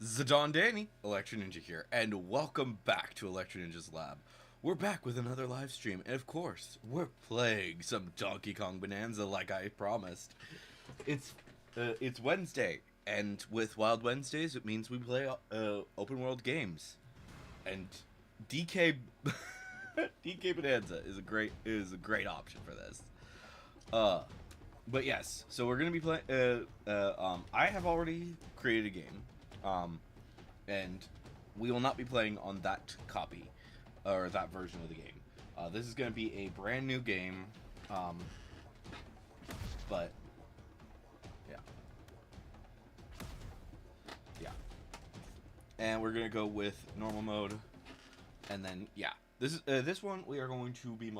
Zidane Danny, Electro Ninja here, and welcome back to Electro Ninja's Lab. We're back with another live stream, and of course, we're playing some Donkey Kong Bonanza like I promised. It's Wednesday, and with Wild Wednesdays, it means we play open world games. And DK DK Bonanza is a great option for this. But yes, so we're gonna be playing. I have already created a game, and we will not be playing on that copy or that version of the game. This is gonna be a brand new game, but yeah, and we're gonna go with normal mode, and then this one we are going to be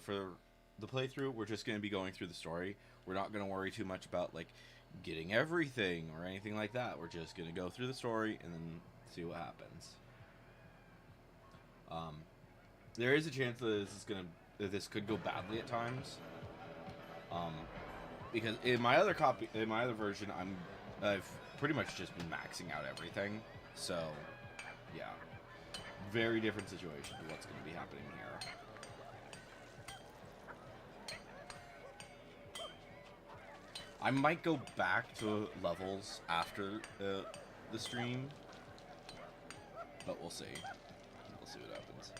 for the playthrough. We're just gonna be going through the story. We're not going to worry too much about, like, getting everything or anything like that. We're just going to go through the story and then see what happens. There is a chance that this could go badly at times. Because in my other version, I've pretty much just been maxing out everything. So, yeah. Very different situation to what's going to be happening here. I might go back to levels after the stream, but we'll see. We'll see what happens.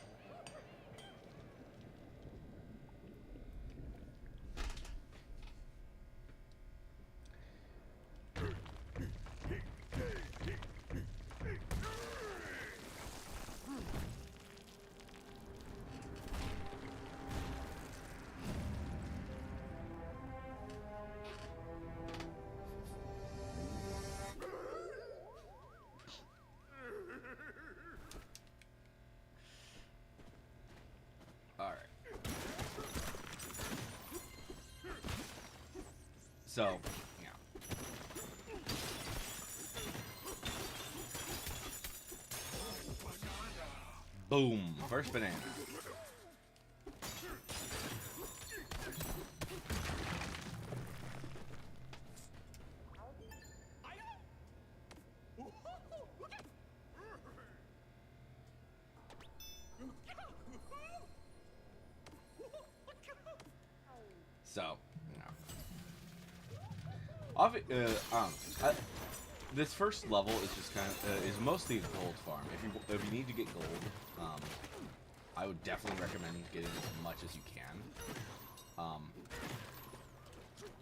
So, yeah. Boom! First banana. So, this first level is just is mostly a gold farm. If you need to get gold, I would definitely recommend getting as much as you can.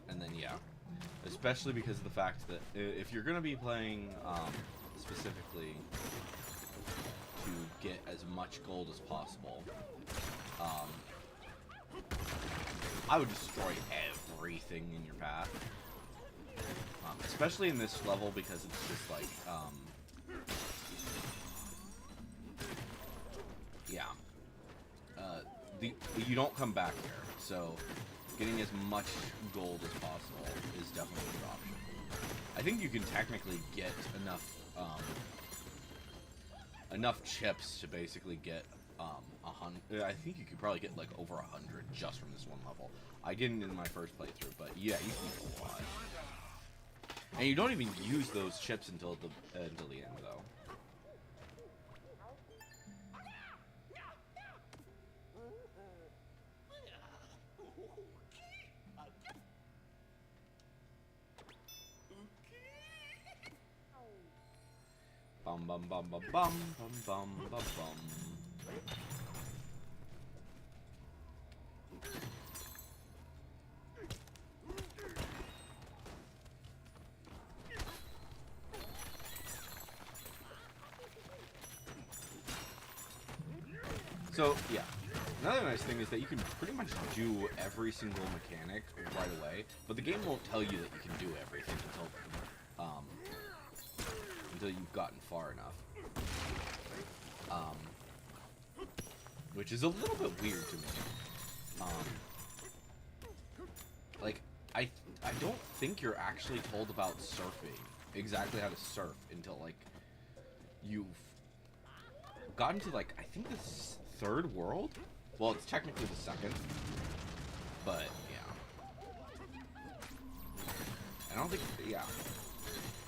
And then especially because of the fact that if you're gonna be playing specifically to get as much gold as possible, I would destroy everything in your path. Especially in this level, because it's just like, you don't come back here, so getting as much gold as possible is definitely a good option. I think you can technically get enough chips to basically get 100. I think you could probably get like over 100 just from this one level. I didn't in my first playthrough, but yeah, you can get a lot. And you don't even use those chips until the end, though. Bum bum bum bum bum bum bum bum bum. So, yeah. Another nice thing is that you can pretty much do every single mechanic right away, but the game won't tell you that you can do everything until you've gotten far enough. Which is a little bit weird to me. Like, I don't think you're actually told about surfing, exactly how to surf, until, like, you've gotten to, like, I think this third world? Well, it's technically the second, but yeah. I don't think, yeah.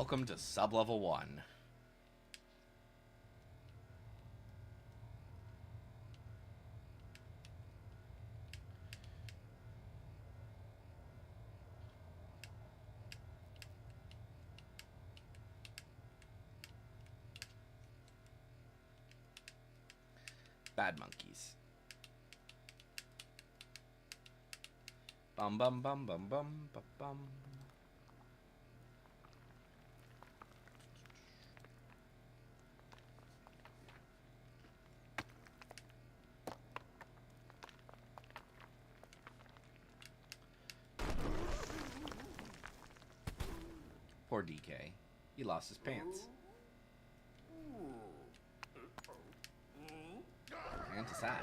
welcome to sub-level 1. Bad monkeys. Bum bum bum bum bum bum bum. Poor DK. He lost his pants. And to sad.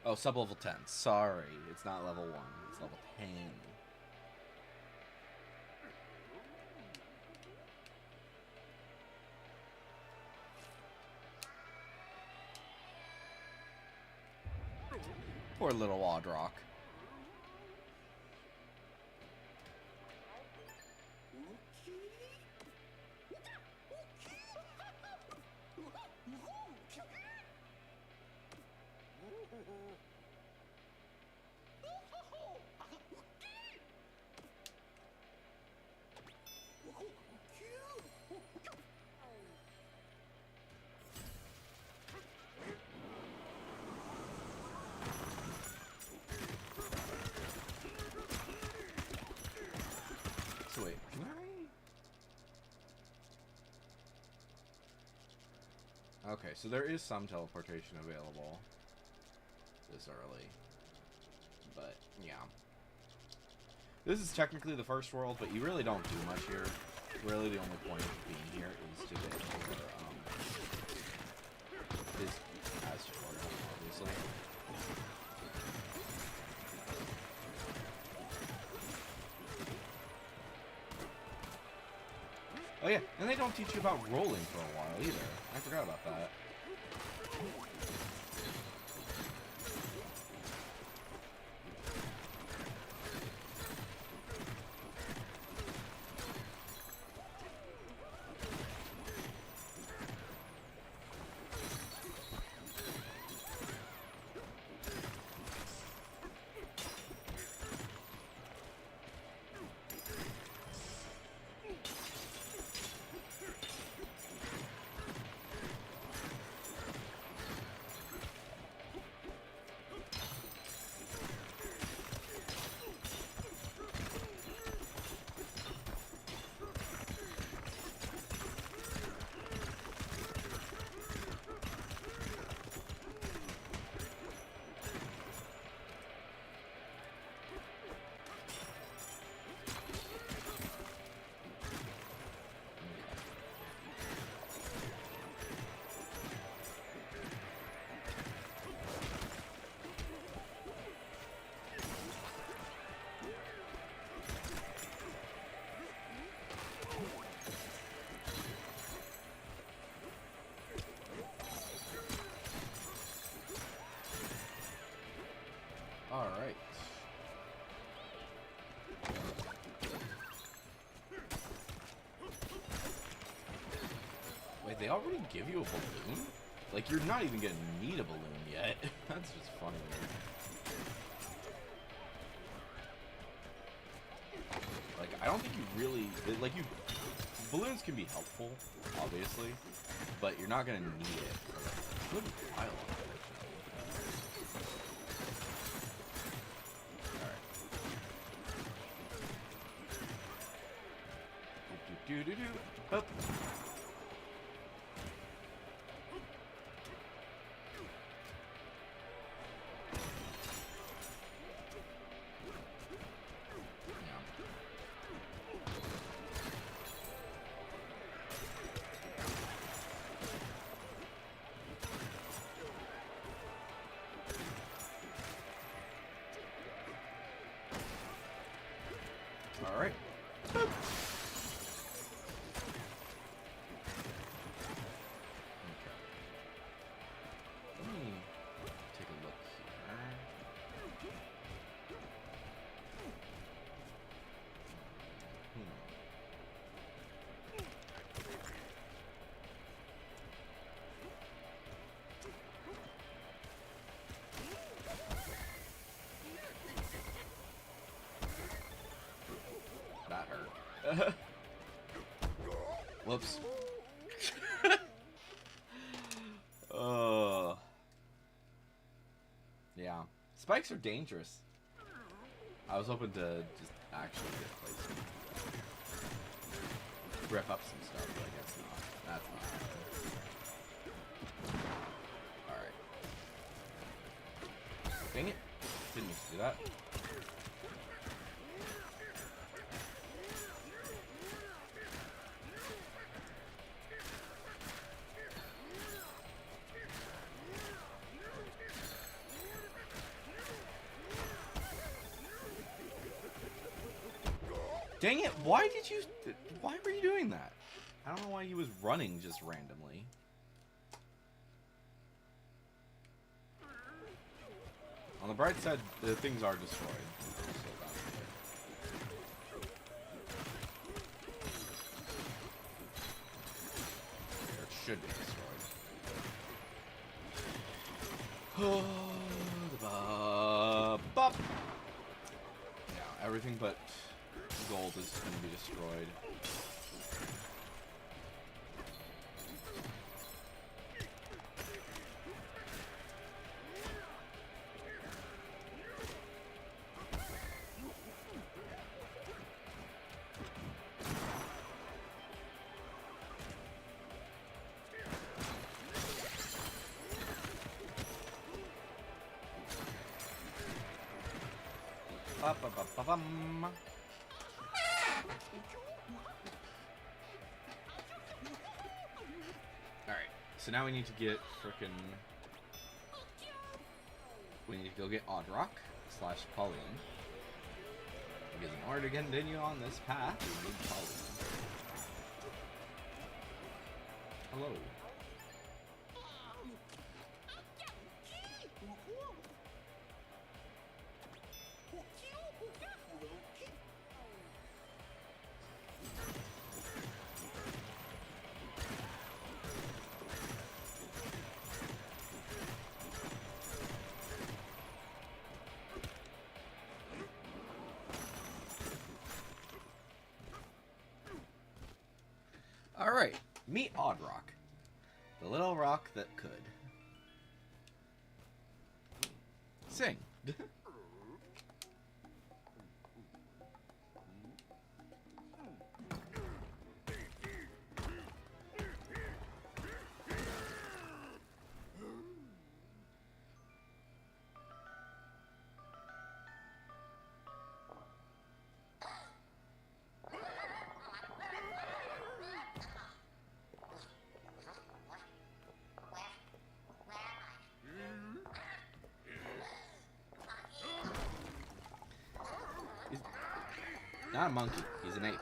Oh, sub-level 10. Sorry, it's not level 1. It's level 10. Poor little Wadrock. So wait, can I? Okay, so there is some teleportation available this early. But, yeah. This is technically the first world, but you really don't do much here. Really, the only point of being here is to get your, is as tutorial, obviously. Oh yeah, and they don't teach you about rolling for a while either. I forgot about that. Alright. Wait, they already give you a balloon? Like, you're not even gonna need a balloon yet. That's just funny. Like, I don't think you really... Like, you balloons can be helpful, obviously, but you're not gonna need it. Good pile, alright. Do. Up. Alright. Okay. Let me take a look here. That hurt. Whoops. Yeah. Spikes are dangerous. I was hoping to just actually get placed. Rip up some stuff, but I guess not. That's not happening. Alright. Dang it. Didn't used to do that. Dang it, why were you doing that? I don't know why he was running just randomly. On the bright side, the things are destroyed. Or it should be destroyed. Yeah, everything but gold is going to be destroyed. Alright, so now we need to get frickin'... We need to go get Oddrock / Pauline. Because in order to continue on this path, we need Pauline. Hello. Alright, meet Oddrock. The little rock that could. Sing. Not a monkey, he's an ape.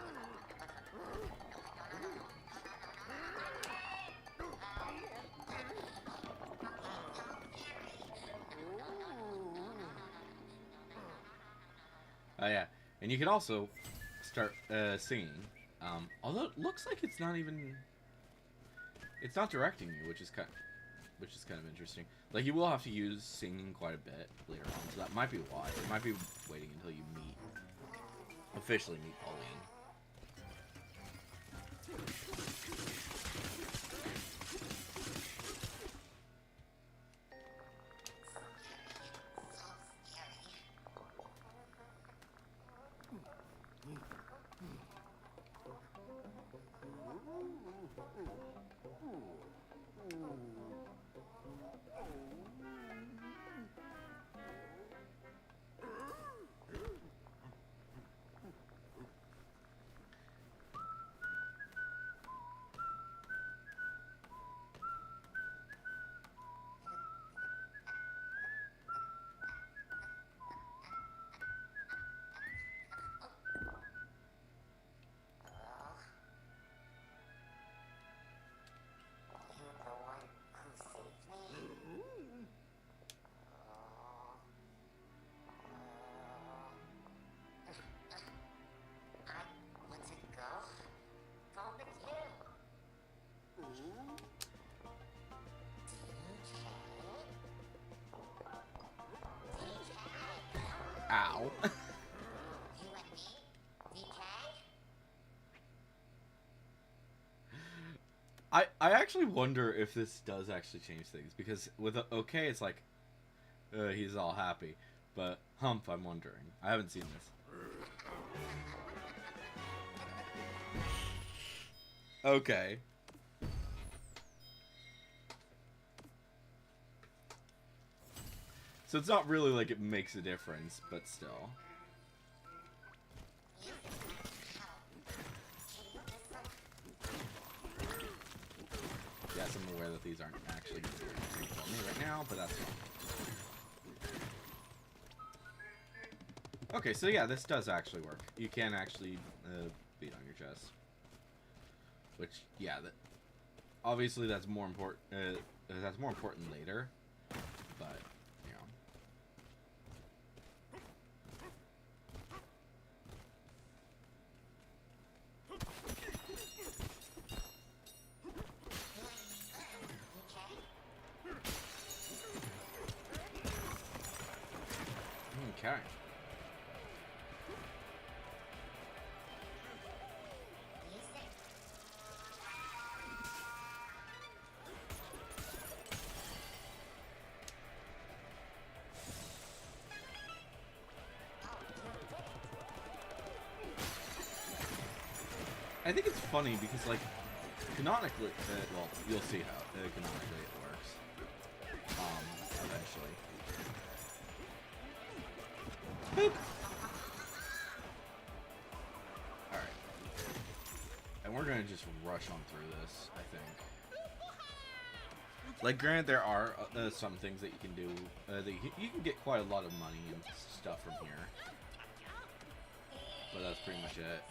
Oh yeah, and you can also start singing. Although it looks like it's not even... It's not directing you, which is kind of interesting. Like, you will have to use singing quite a bit later on, so that might be why. It might be waiting until you officially meet Pauline. Ow. I actually wonder if this does actually change things, because with okay, it's like he's all happy, but Hump, I'm wondering. I haven't seen this. Okay. So it's not really like it makes a difference, but still. Yes, I'm aware that these aren't actually going to do anything for me right now, but that's fine. Okay, so yeah, this does actually work. You can actually beat on your chest. Which, yeah, obviously that's more important. That's more important later, but you know. Okay. I think it's funny because, like, canonically, well, you'll see how canonically it works. Eventually. Boop. All right, and we're gonna just rush on through this, I think. Like, granted, there are some things that you can do. That you can get quite a lot of money and stuff from here, but that's pretty much it.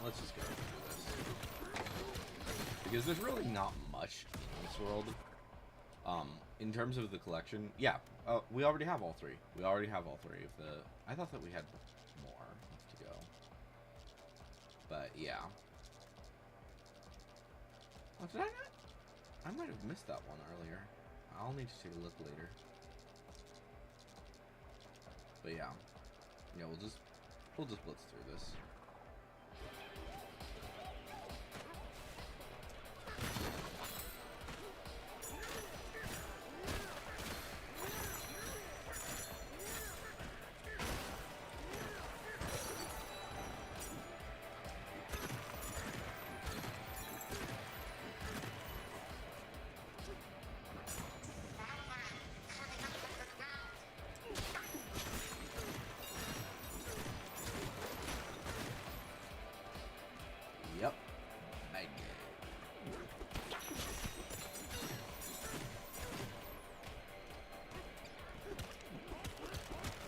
Let's just go through this, because there's really not much in this world. In terms of the collection, yeah, we already have all three. We already have all three of the. I thought that we had more to go, but yeah. Oh, did I not? I might have missed that one earlier. I'll need to take a look later. But yeah, we'll just blitz through this.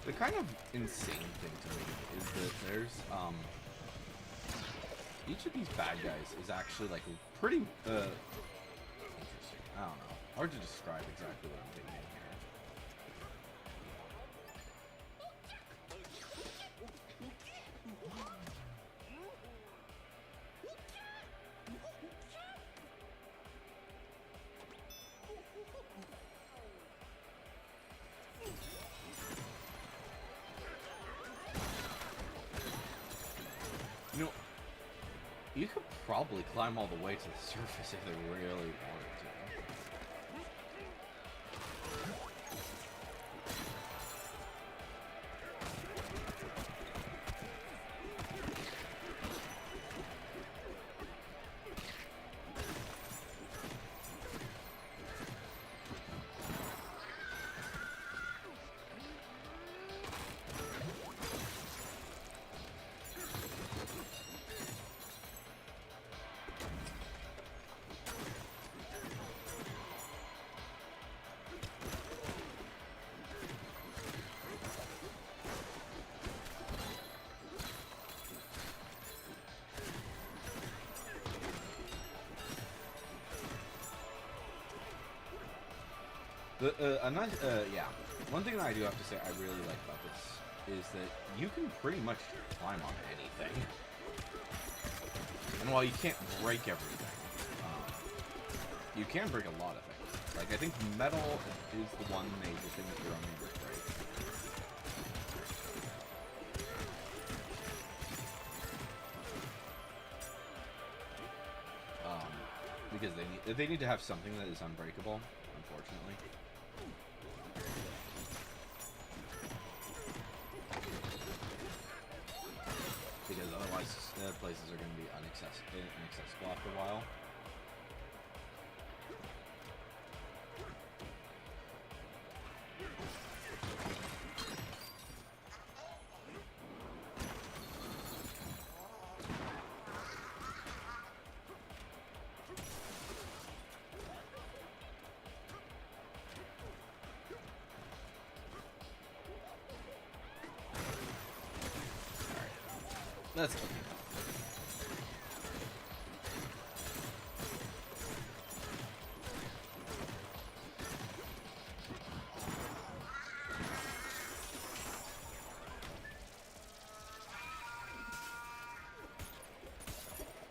The kind of insane thing to me is that there's, each of these bad guys is actually, like, pretty, interesting. I don't know. Hard to describe exactly what I'm getting in here. You know, you could probably climb all the way to the surface if they really wanted to. Yeah. One thing that I do have to say I really like about this is that you can pretty much climb on anything. And while you can't break everything, you can break a lot of things. Like, I think metal is the one major thing that you're unable to break. Because they need to have something that is unbreakable, unfortunately. Because otherwise, places are going to be inaccessible after a while. That's okay.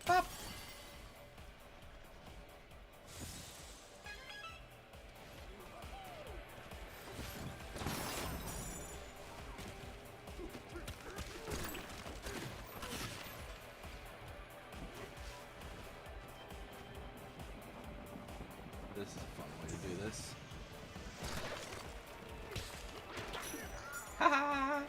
Pop. This is a fun way to do this. Ha ha!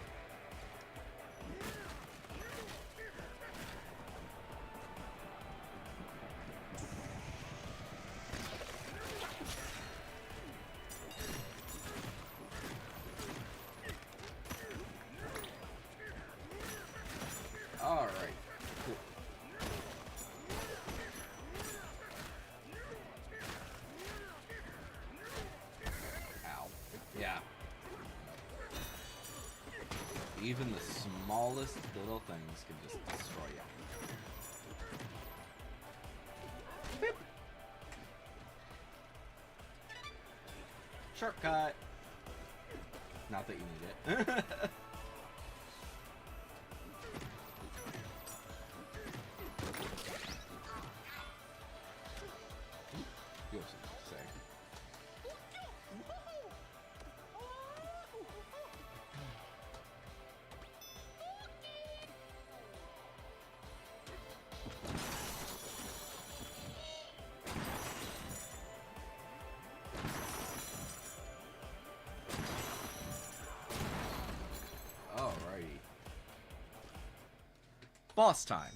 All right. Cool. Yeah. Even the smallest little things can just destroy you. Beep. Shortcut. Not that you need it. You have something to say. Alrighty. Boss time.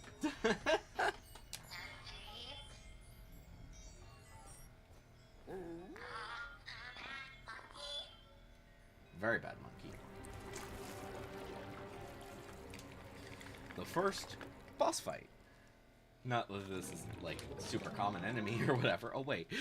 Very bad monkey. The first boss fight. Not that this is like super common enemy or whatever. Oh wait.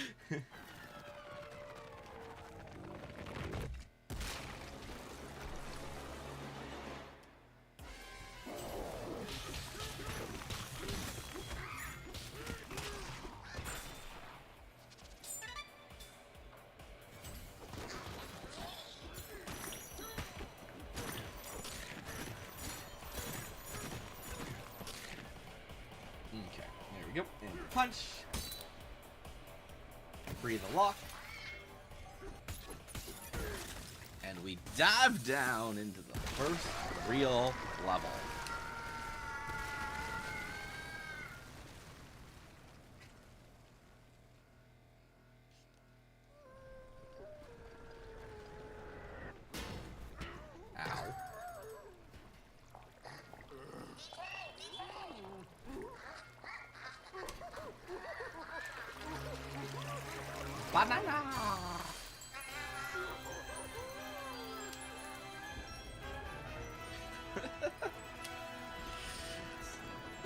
punch. Free the lock. And we dive down into the first real level. Ow. Banana!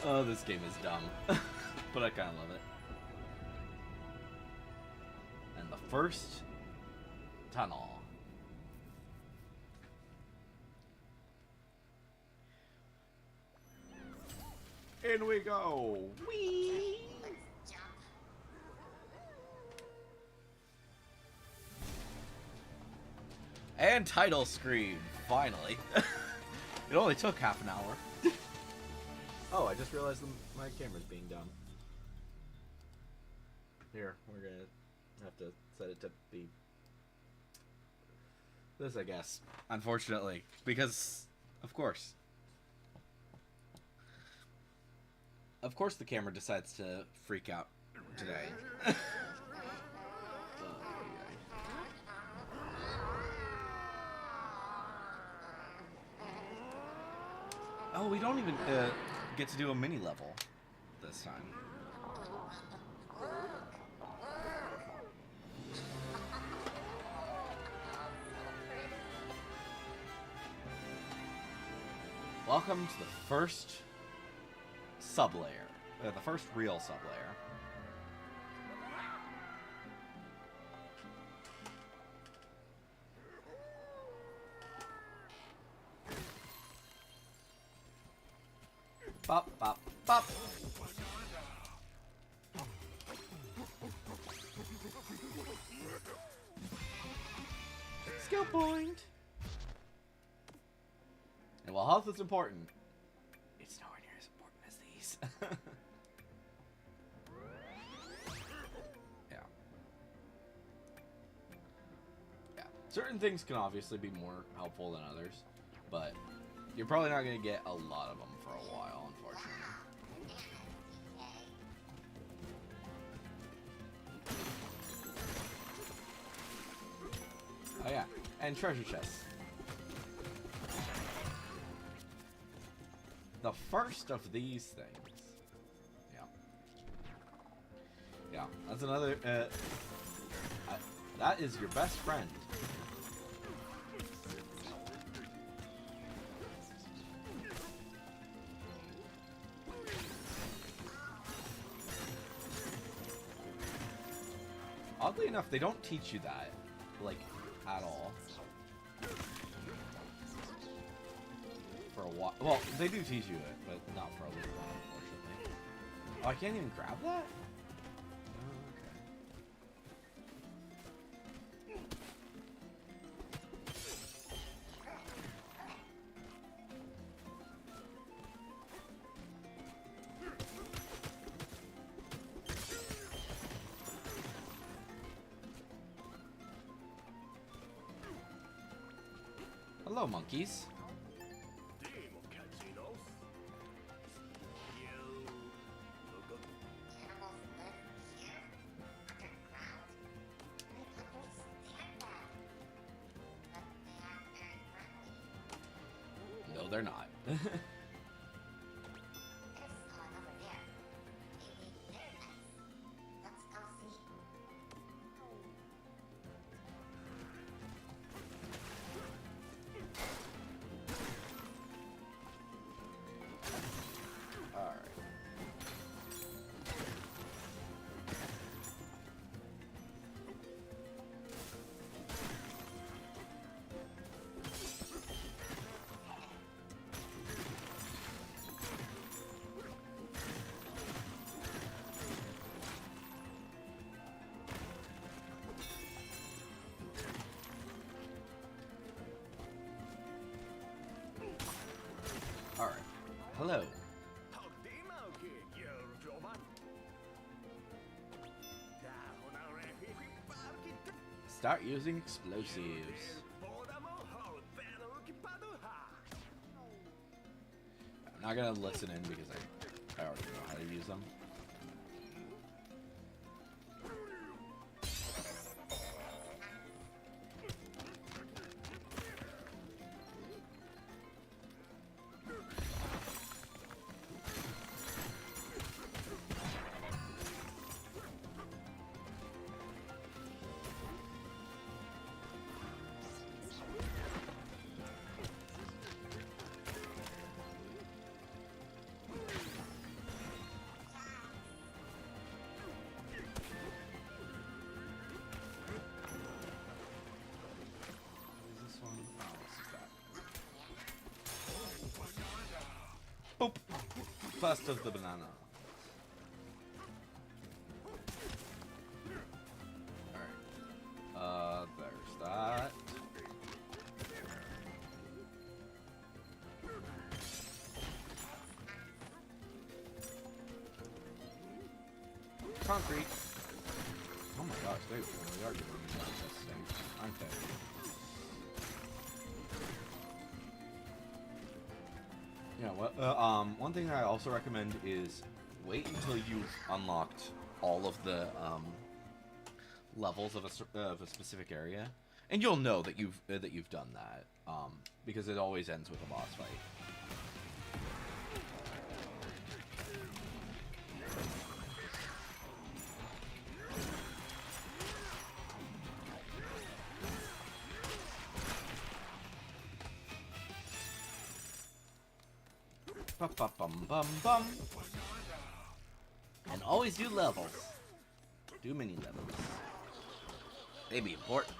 Oh, this game is dumb. But I kind of love it. And the first tunnel. In we go! Whee! And title screen, finally. It only took half an hour. Oh, I just realized my camera's being dumb. Here, we're gonna have to set it to be this, I guess. Unfortunately, because, of course. Of course the camera decides to freak out today. Oh, we don't even get to do a mini level this time. Welcome to the first sublayer. The first real sublayer. Bop, bop, bop. Skill point. And while health is important, it's nowhere near as important as these. Yeah. Yeah. Certain things can obviously be more helpful than others, but you're probably not going to get a lot of them for a while, unfortunately. Oh yeah, and treasure chests. The first of these things. Yeah. Yeah, that's another, that is your best friend. Oddly enough, they don't teach you that, like, at all. For a while. Well, they do teach you it, but not for a little while, unfortunately. Oh, I can't even grab that? Hello, monkeys. No, they're not. start using explosives. I'm not gonna listen in because I already know how to use them. Boop. First of the banana. Alright. There's that. Concrete. Oh my gosh, they really are giving me this thing, aren't they? Yeah, well, one thing I also recommend is wait until you've unlocked all of the levels of a specific area, and you'll know that you've done that, because it always ends with a boss fight. Bum. And always do levels. Do mini levels. They be important.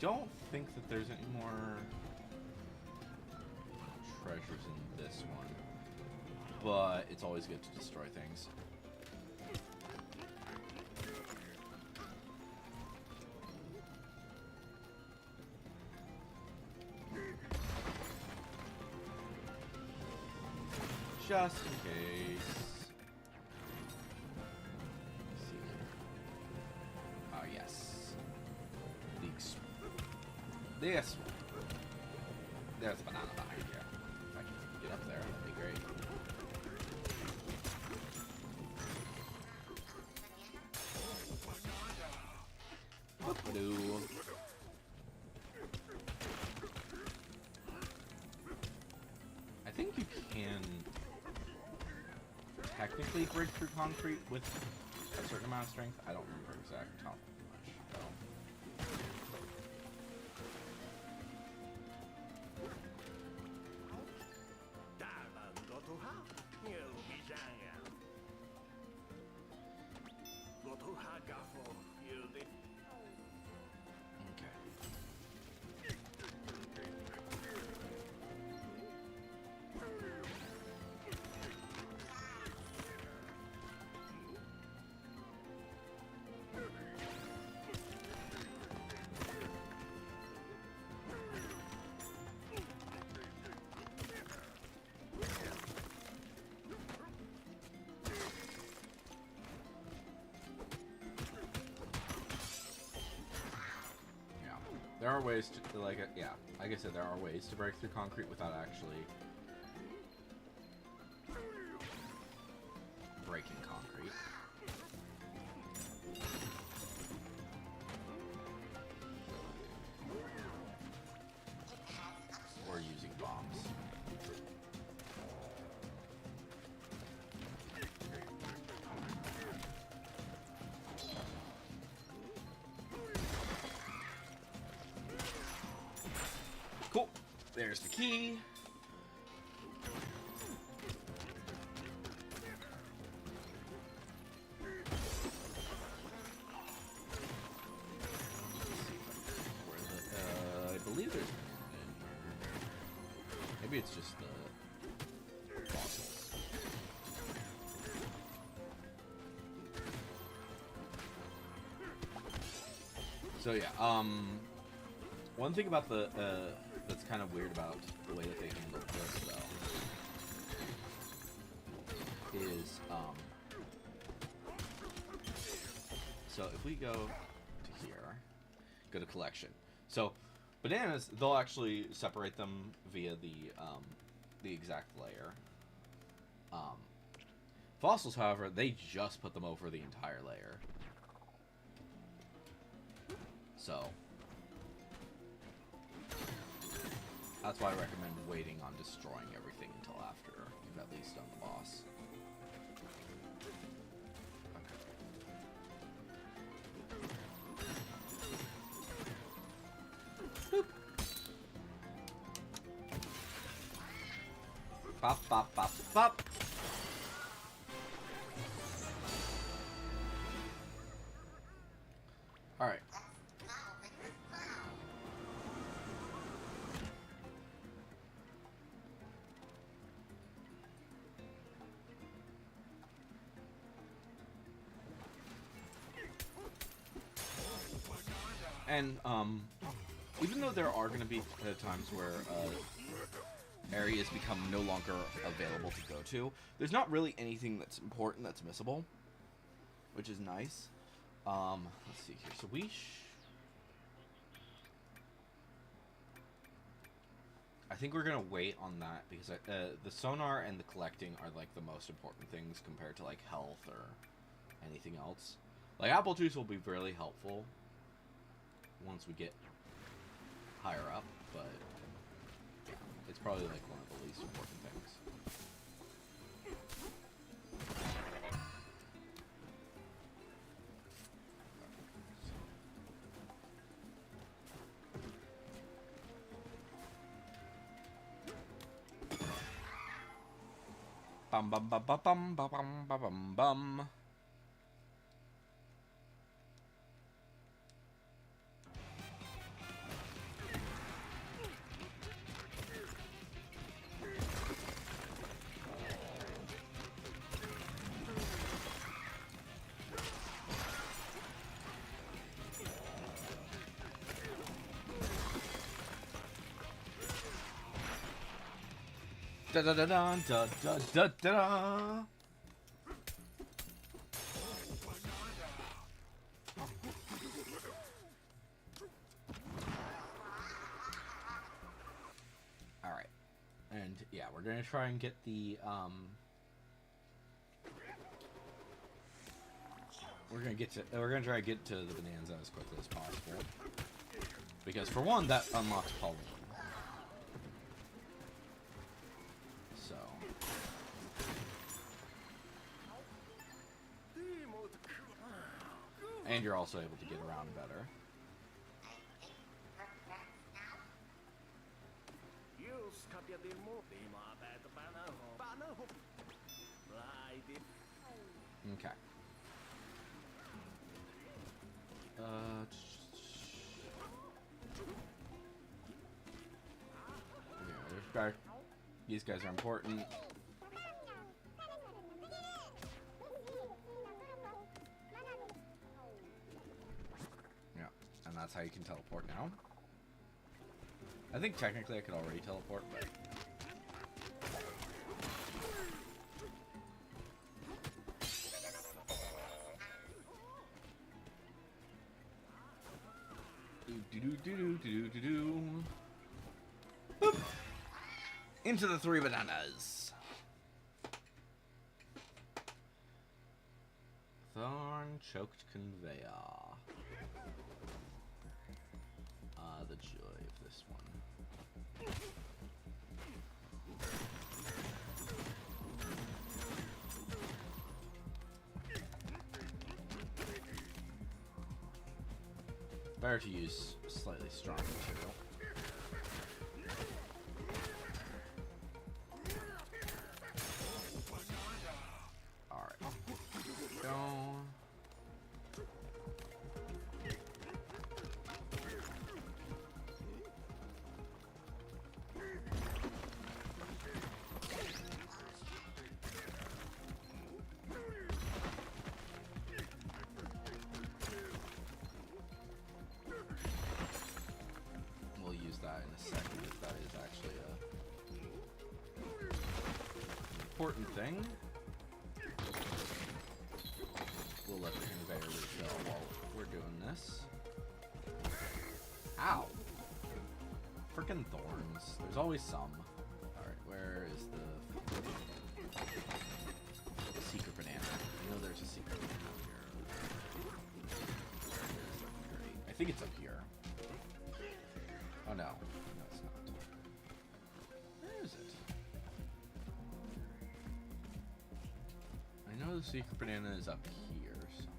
Don't think that there's any more treasures in this one, but it's always good to destroy things. Just in case. Let's see. Ah, yes. This one. There's a banana behind here. If I can get up there, that'd be great. Whoop-a-doo. I think you can technically break through concrete with a certain amount of strength. I don't remember exact how much, though. There are ways to, like I said, there are ways to break through concrete without actually breaking concrete. Or using bombs. Cool. There's the key. I believe there's maybe it's just the fossils. So yeah, one thing about the that's kind of weird about the way that they handled this though is so if we go to here, go to collection. So bananas, they'll actually separate them via the exact layer. Fossils, however, they just put them over the entire layer. So that's why I recommend waiting on destroying everything until after you've at least done the boss. Okay. Boop. Bop, bop, bop, bop. Alright. And, even though there are going to be times where, areas become no longer available to go to, there's not really anything that's important that's missable, which is nice. Let's see here. So I think we're going to wait on that because, the sonar and the collecting are, like, the most important things compared to, like, health or anything else. Like, apple juice will be really helpful once we get higher up, but yeah, it's probably like one of the least important things. Bum bum bum bum bum bum bum bum bum. Da da da da da da da da. All right, and yeah, we're gonna try and get the we're gonna try to get to the Bananza as quickly as possible because for one, that unlocks Pauline. So. And you're also able to get around better. Okay. Yeah, these guys are important. Yeah, and that's how you can teleport now. I think technically I could already teleport, but... Boop. Into the 3 bananas. Thorn choked conveyor. Ah, the joy of this one. Better to use slightly stronger material. Alright. Go. We'll use that in a second if that is actually an important thing. We'll let the conveyor refill while we're doing this. Ow! Frickin' thorns. There's always some. Alright, where is the secret banana? I know there's a secret banana here. Great. I think it's up here. Oh no. No, it's not. Where is it? I know the secret banana is up here somewhere.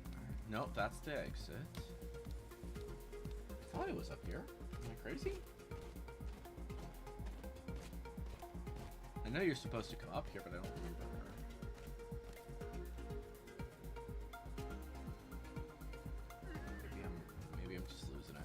Nope, that's the exit. I thought it was up here. Am I crazy? I know you're supposed to come up here, but I don't remember. Maybe I'm just losing it.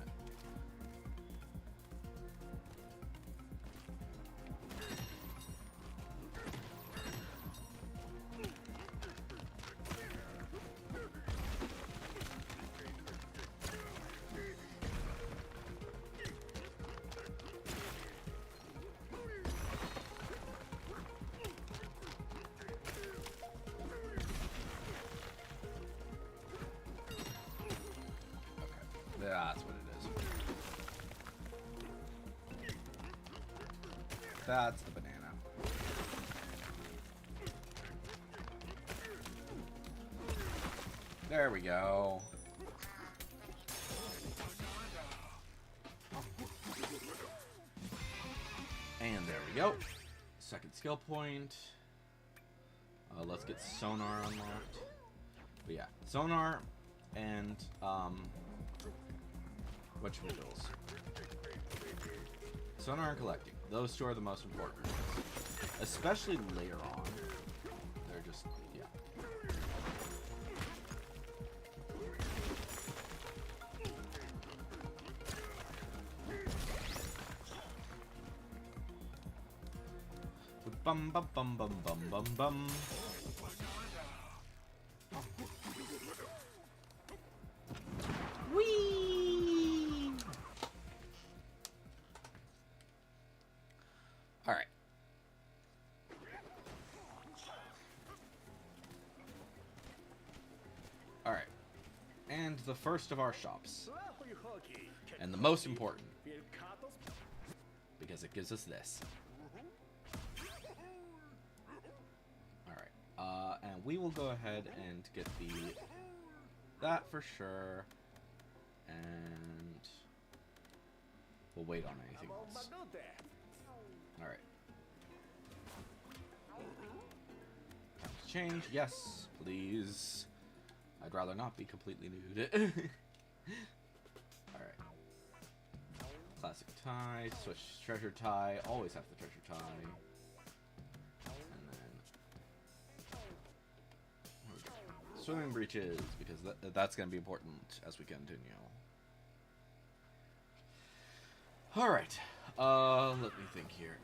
That's what it is. That's the banana. There we go. And there we go. Second skill point. Let's get sonar unlocked. But yeah, sonar and whatchamacallit. Sonar and collecting. Those two are the most important ones. Especially later on. They're just, yeah. Bum bum bum bum bum bum bum. Whee! All right. All right. And the first of our shops. And the most important. Because it gives us this. And we will go ahead and get that for sure, and we'll wait on anything else. All right. Time to change. Yes, please. I'd rather not be completely nude. All right. Classic tie. Switch treasure tie. Always have the treasure tie. Swimming breeches, because that's going to be important as we continue. Alright, let me think here.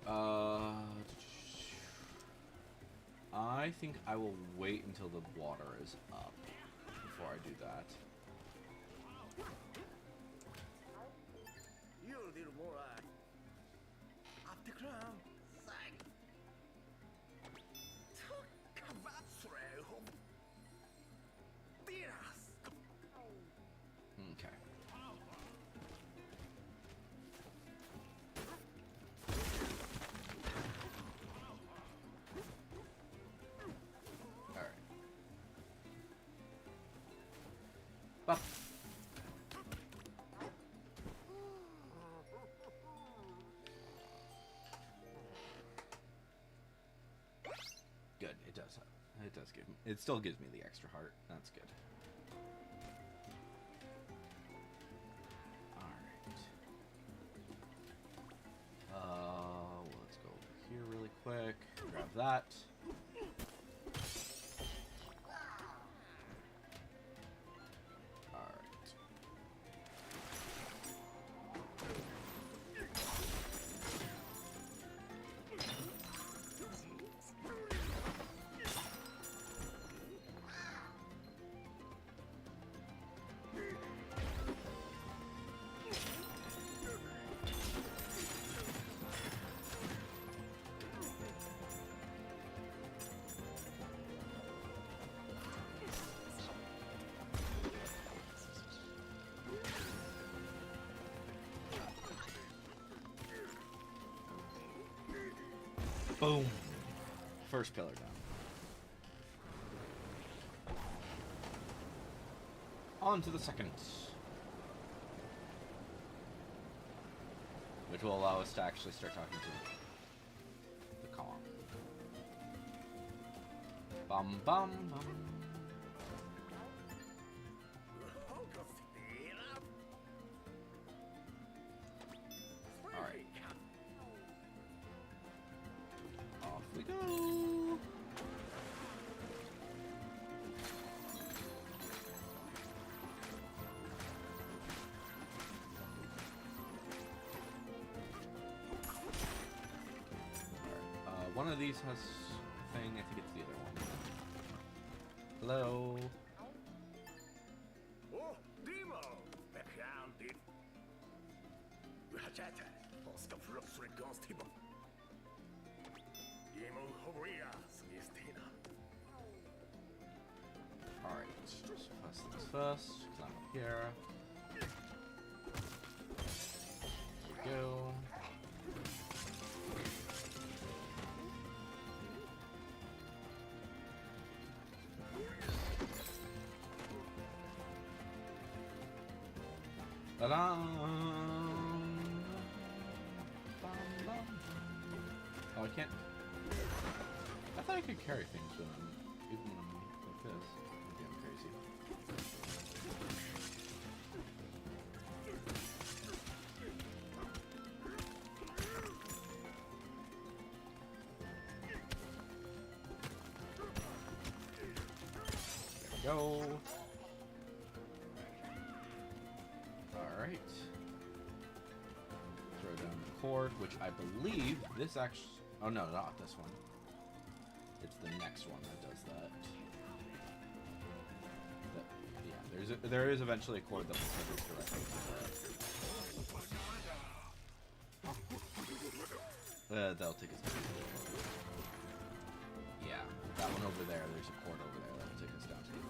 I think I will wait until the water is up before I do that. It does give me, it still gives me the extra heart. That's good. Alright. Let's go over here really quick. Grab that. Boom. First pillar down. On to the second. Which will allow us to actually start talking to the Kong. Bum bum bum. Alright. Off we go. One of these has a thing, I think it's the other one. Hello? Oh, Demo! Backhanded. Rajata, post of Rox Regonstible. Demo Horia, Snistina. Alright, so first things first, climb up here. There we go. Ta-da! Oh, I can't. I thought I could carry things with them, even when I'm like this. Maybe I'm crazy. There we go. Alright. Throw down the cord, which I believe this actually... Oh no, not this one. It's the next one that does that. Yeah, there is eventually a cord that will take us directly to that. That'll take us down. Yeah, that one over there, there's a cord over there that'll take us down to the thing.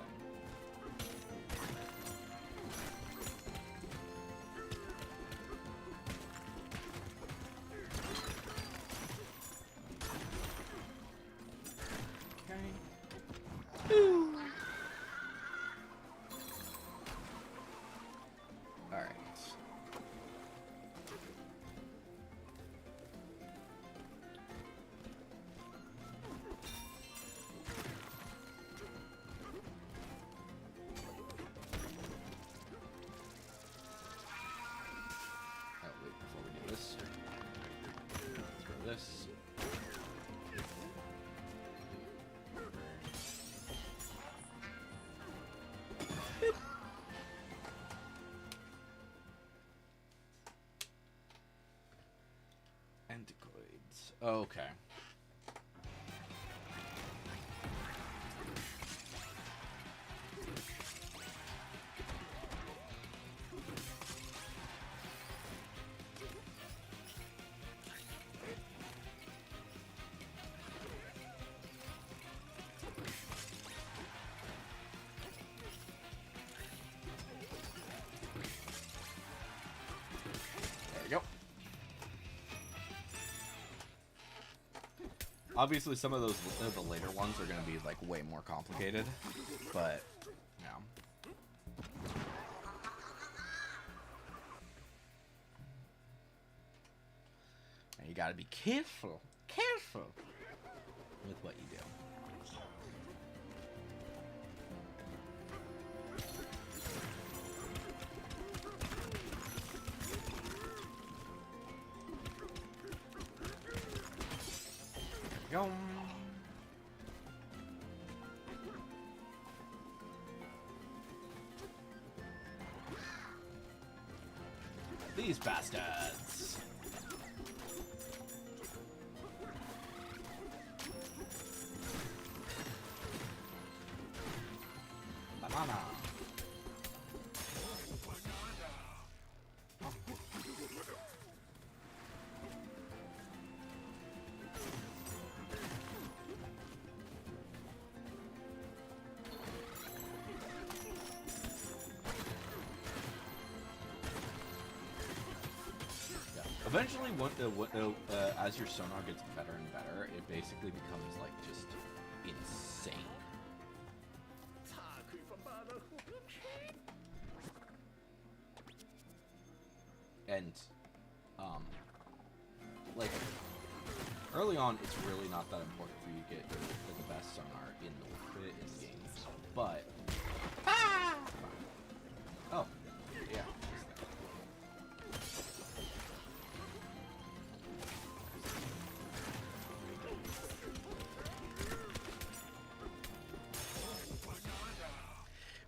This. Anticoids. Okay. Obviously, some of those the later ones are going to be like way more complicated, but yeah. And you got to be careful with what you do. Yum. These bastards. Banana. Eventually, as your sonar gets better and better, it basically becomes like just insane. And, like, early on, it's really not that important for you to get the best sonar in the game. But, oh, yeah.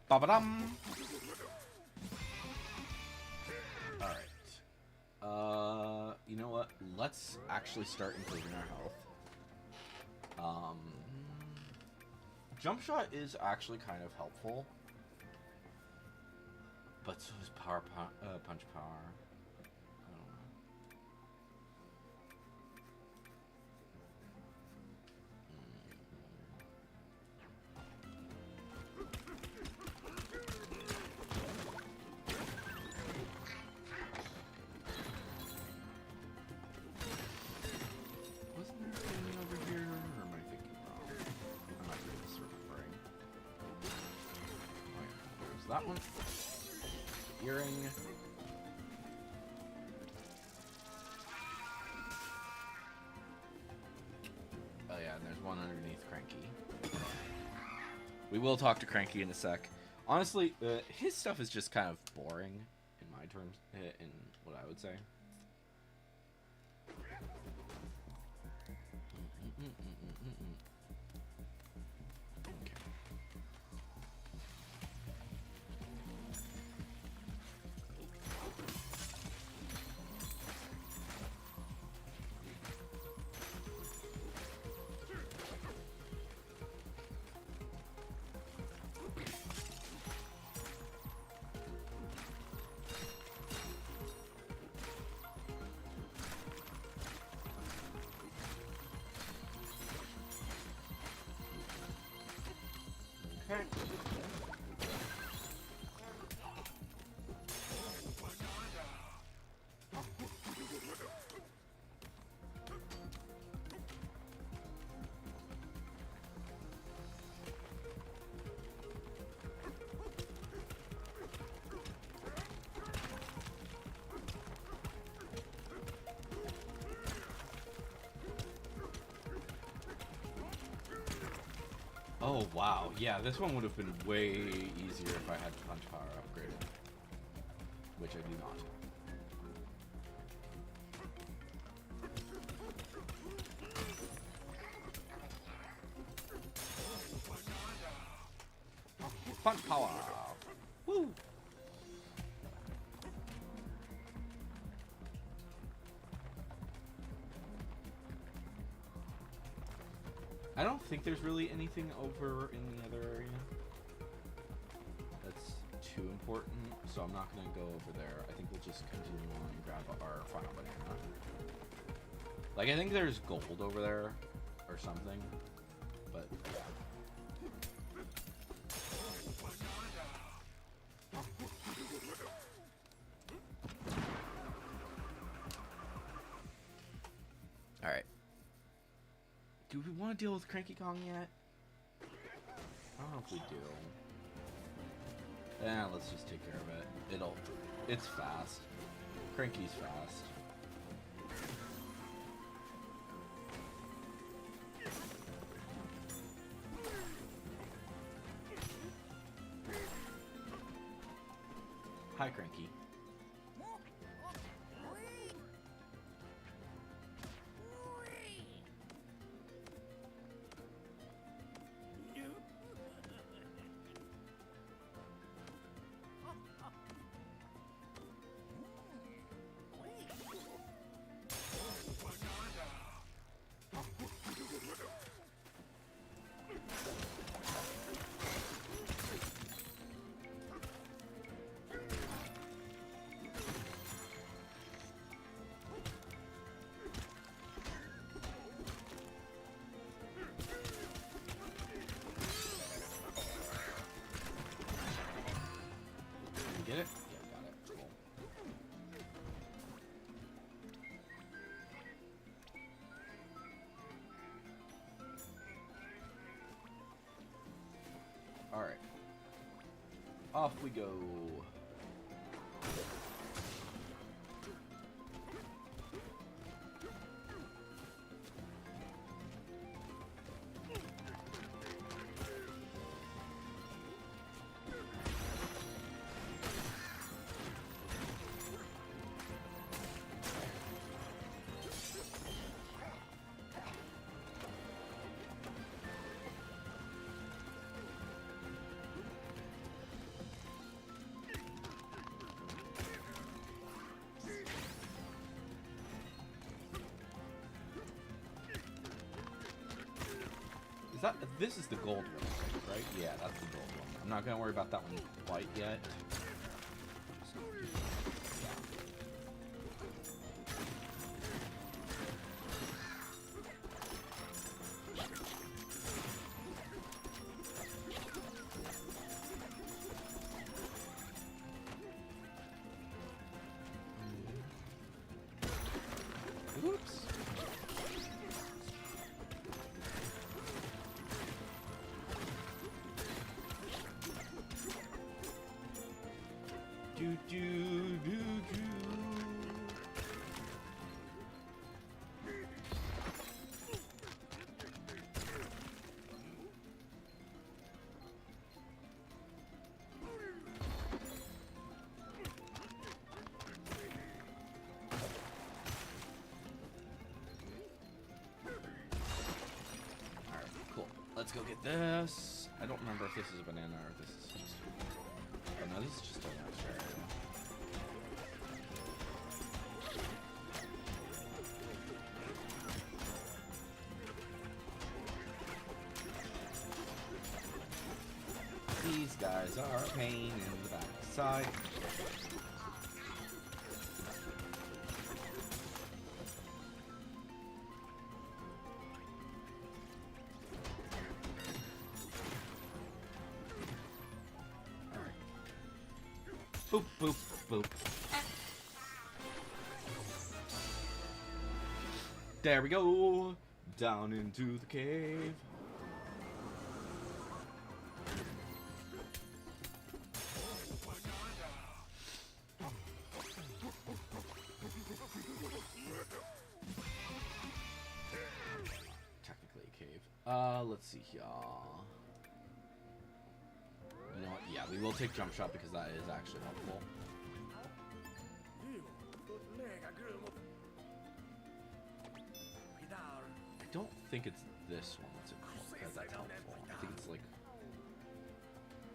Ba-ba-dum! Alright. You know what? Let's actually start improving our health. Jump shot is actually kind of helpful. But so is punch power. I don't know. That one. Earring. Oh yeah, and there's one underneath Cranky. We will talk to Cranky in a sec. Honestly, his stuff is just kind of boring, in my terms, in what I would say. Okay. Oh wow, yeah, this one would have been way easier if I had punch power upgraded, which I do not. Punch power! Woo! I don't think there's really anything over in the other area that's too important, so I'm not going to go over there. I think we'll just continue on and grab our final banana. Like, I think there's gold over there or something, but yeah. Alright. Do we want to deal with Cranky Kong yet? I don't know if we do. Yeah, let's just take care of it. It's fast. Cranky's fast. Hi, Cranky. Off we go. This is the gold one, right? Yeah, that's the gold one. I'm not gonna worry about that one quite yet. Oops. Do do do do. Alright, cool. Let's go get this. I don't remember if this is a banana or if this is just... Oh no, this is just a monster area. These guys are a pain in the backside. Boop, boop, boop. There we go. Down into the cave. Technically a cave. Let's see here. You know what? Yeah, we will take jump shot because that is actually helpful. I don't think it's this one that's helpful. I think it's like...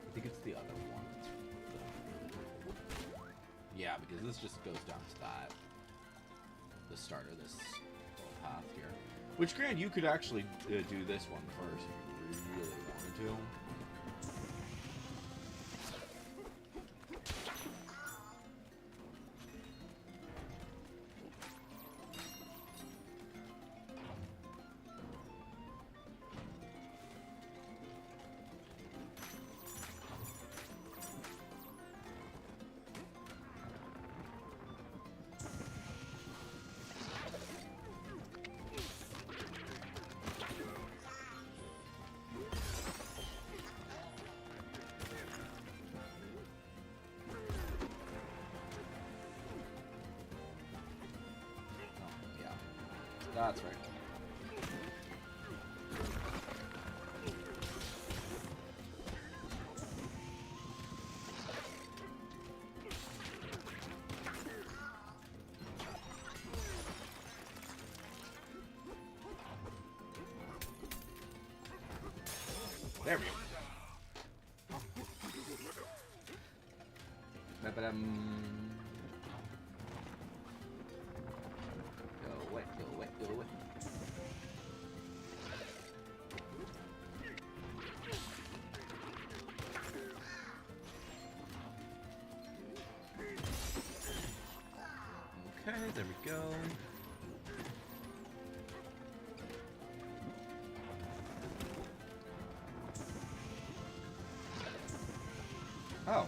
I think it's the other one. Yeah, because this just goes down to that. The start of this little path here. Which, granted, you could actually do this one first if you really wanted to. That's right. There we go. Ba-ba-dum. Go away, go away, go away. Okay, there we go. Oh.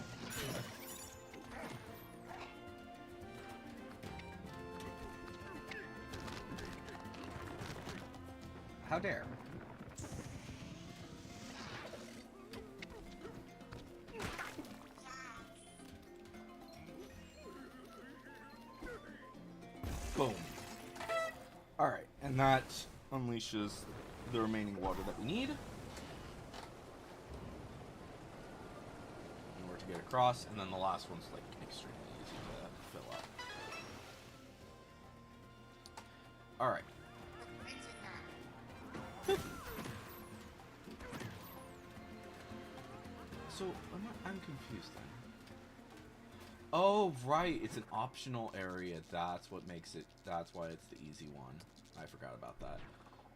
How dare. And that unleashes the remaining water that we need in order to get across, and then the last one's like extremely easy to fill up. Alright. So, I'm confused then. Oh, right, it's an optional area. That's what makes it, that's why it's the easy one. I forgot about that.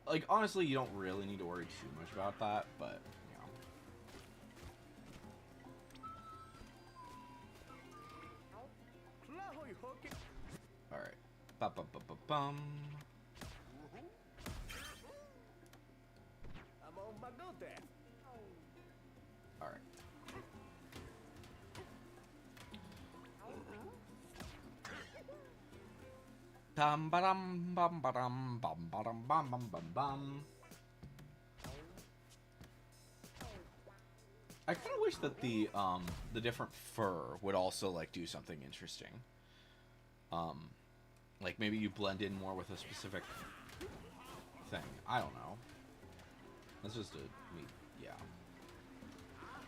Like, honestly, you don't really need to worry too much about that, but, you know. Alright. Ba-ba-ba-ba-bum. I'm on my go there. Alright. Bum ba-dum bum ba-dum bum ba-dum bum bum bum bum. I kind of wish that the different fur would also like do something interesting. Like maybe you blend in more with a specific thing. I don't know. That's just yeah.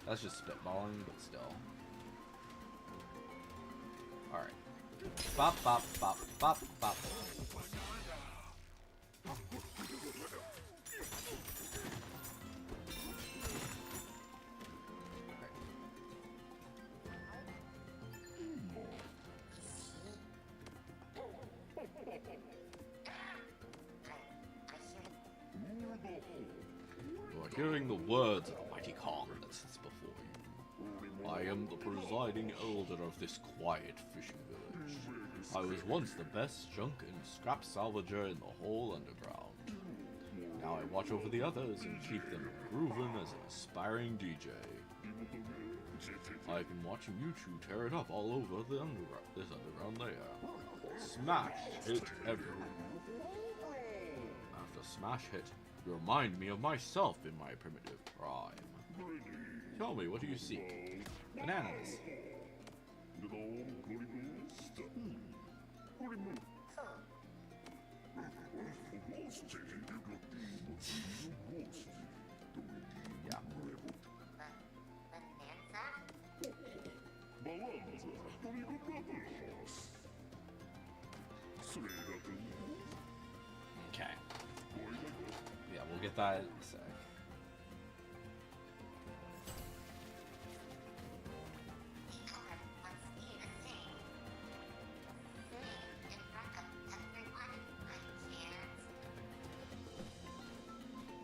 That's just spitballing, but still. All right. Bop bop bop bop bop. You are hearing the words of the mighty Kong that sits before you. I am the presiding elder of this quiet fishing village. I was once the best junk and scrap salvager in the whole underground. Now I watch over the others and keep them grooving as an aspiring DJ. I've been watching you two tear it up all over this underground layer. Smash hit everywhere. After smash hit, you remind me of myself in my primitive prime. Tell me, what do you seek? Bananas. Yeah. Okay. Yeah, we'll get that in a sec.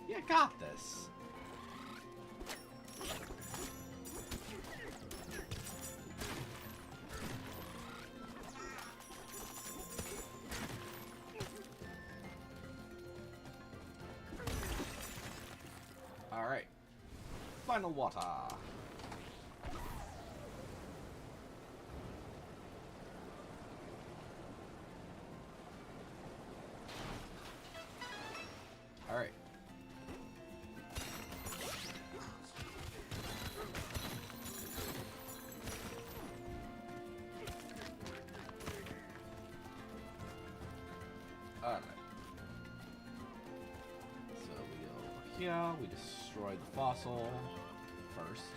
Yeah, got this. All right. Final water. All right. Alright. So we go over here, we destroy the fossil first.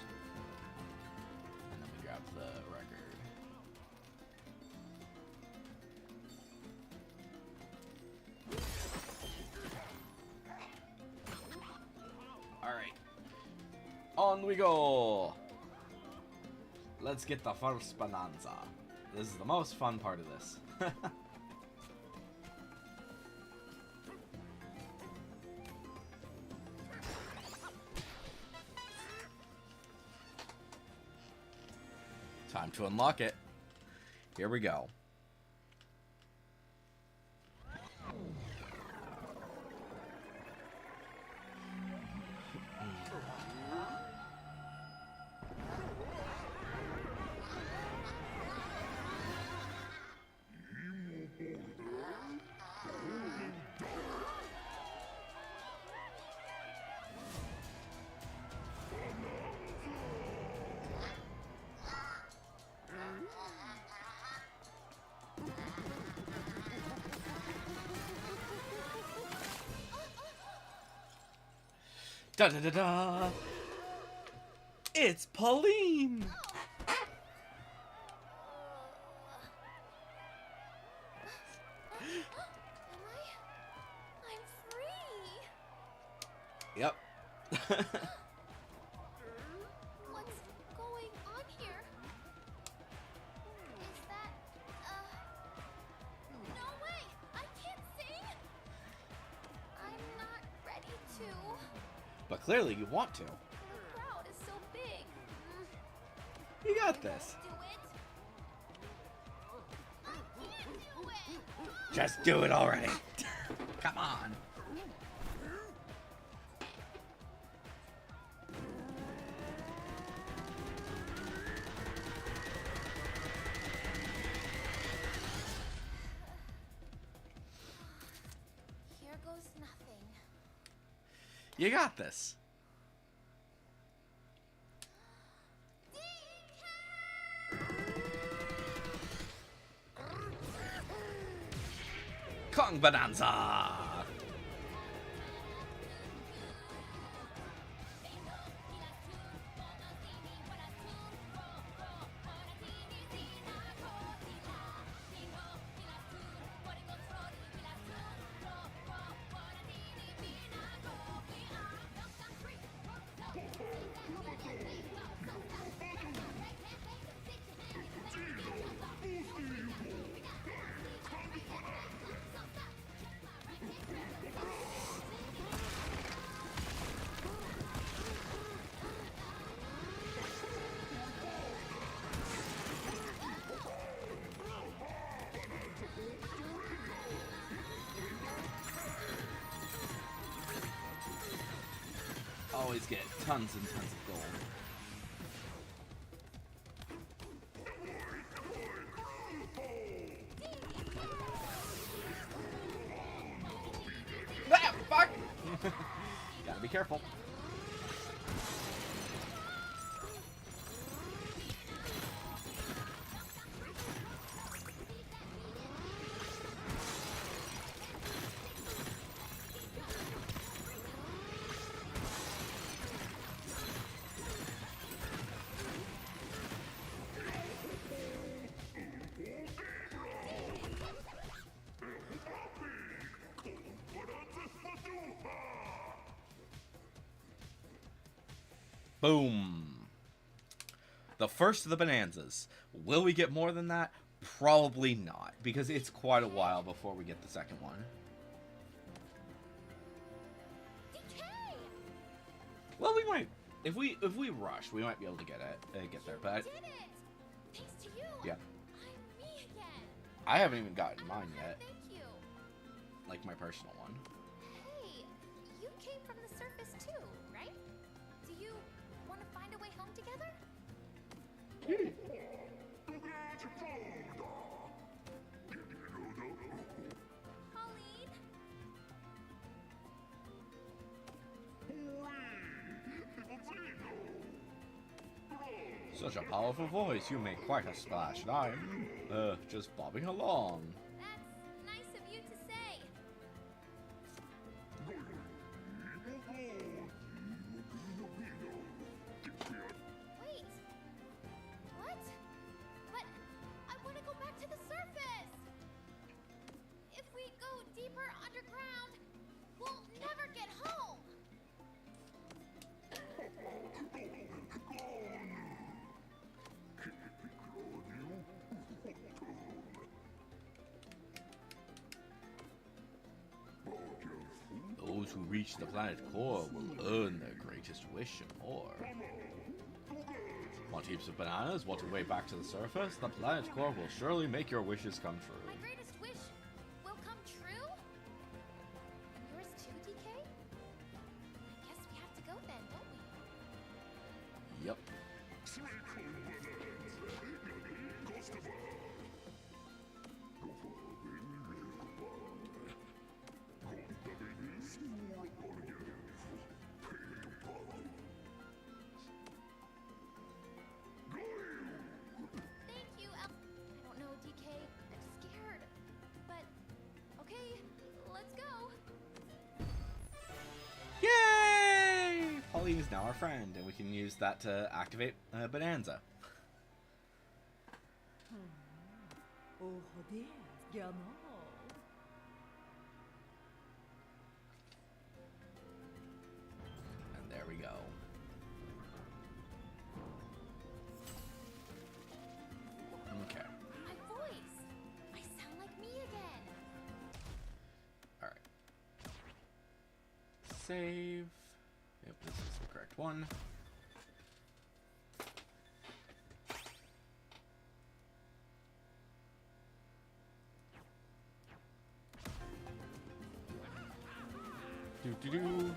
And then we grab the record. Alright. On we go! Let's get the first Bananza. This is the most fun part of this. Time to unlock it. Here we go. Da da da da! It's Pauline! I'm free! Yep. What's going on here? Is that, no way! I can't sing! I'm not ready to. But clearly you want to. The crowd is so big. You got this. Do it. I can't do it! Just do it already. Come on. Here goes nothing. You got this. Kong Bananza! Always get tons and tons of gold. Ah, fuck! Gotta be careful. Boom. The first of the Bananzas. Will we get more than that? Probably not, because it's quite a while before we get the second one. DK! Well, we might, if we rush, we might be able to get there. But Did it! Thanks to you! yeah, I'm me again! I haven't even gotten mine yet, Thank you! like my personal one. Hey, you came from the surface too, right? Do you want to find a way home together? Pauline? Such a powerful voice, you make quite a splash, and I'm, just bobbing along. That's nice of you to say. Wait. What? But I want to go back to the surface. If we go deeper underground, we'll never get home. Those who reach the planet core will earn their greatest wish and more. Want heaps of bananas? Want a way back to the surface? The planet core will surely make your wishes come true. My greatest wish will come true? And yours too, DK? I guess we have to go then, don't we? Yep. Thank you, I don't know, DK. I'm scared. Ellie is now our friend, and we can use that to activate Bananza. Oh, joder, ya no. And there we go. Okay. My voice. I sound like me again. All right. Save. Yep, this is the correct one. Do.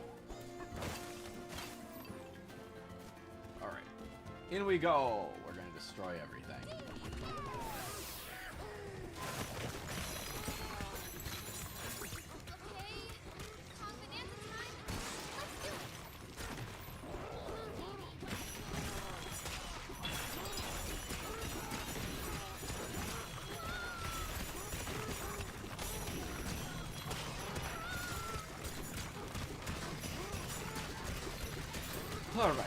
All right. In we go. We're gonna destroy everything. Okay. Kong Bananza time. Let's do it. All right.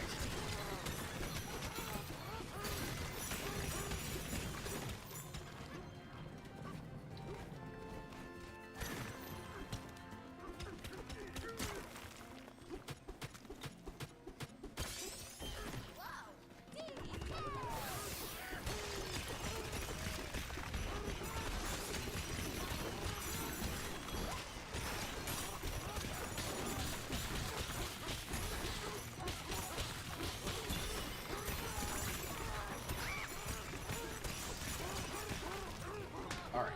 All right.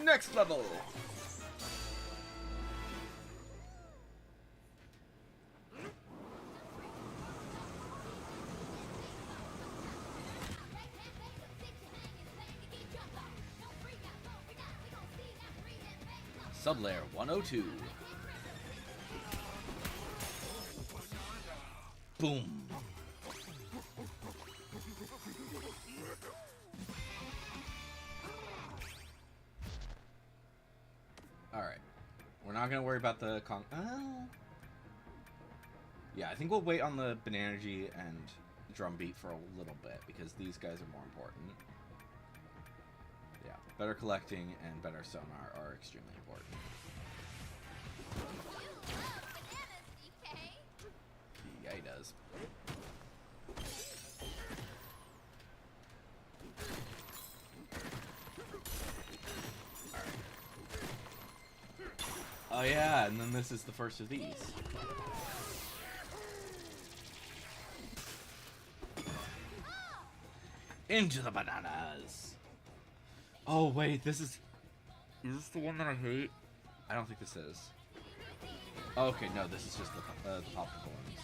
Next level. Sublayer 102. Boom. Alright. We're not going to worry about the Kong. Oh. Yeah, I think we'll wait on the Bananza and Drumbeat for a little bit because these guys are more important. Yeah, better collecting and better sonar are extremely important. You love bananas, DK. Yeah, he does. Oh yeah, and then this is the first of these. Into the bananas! Oh wait, this is... Is this the one that I hate? I don't think this is. Oh, okay, no, this is just the popsicle ones.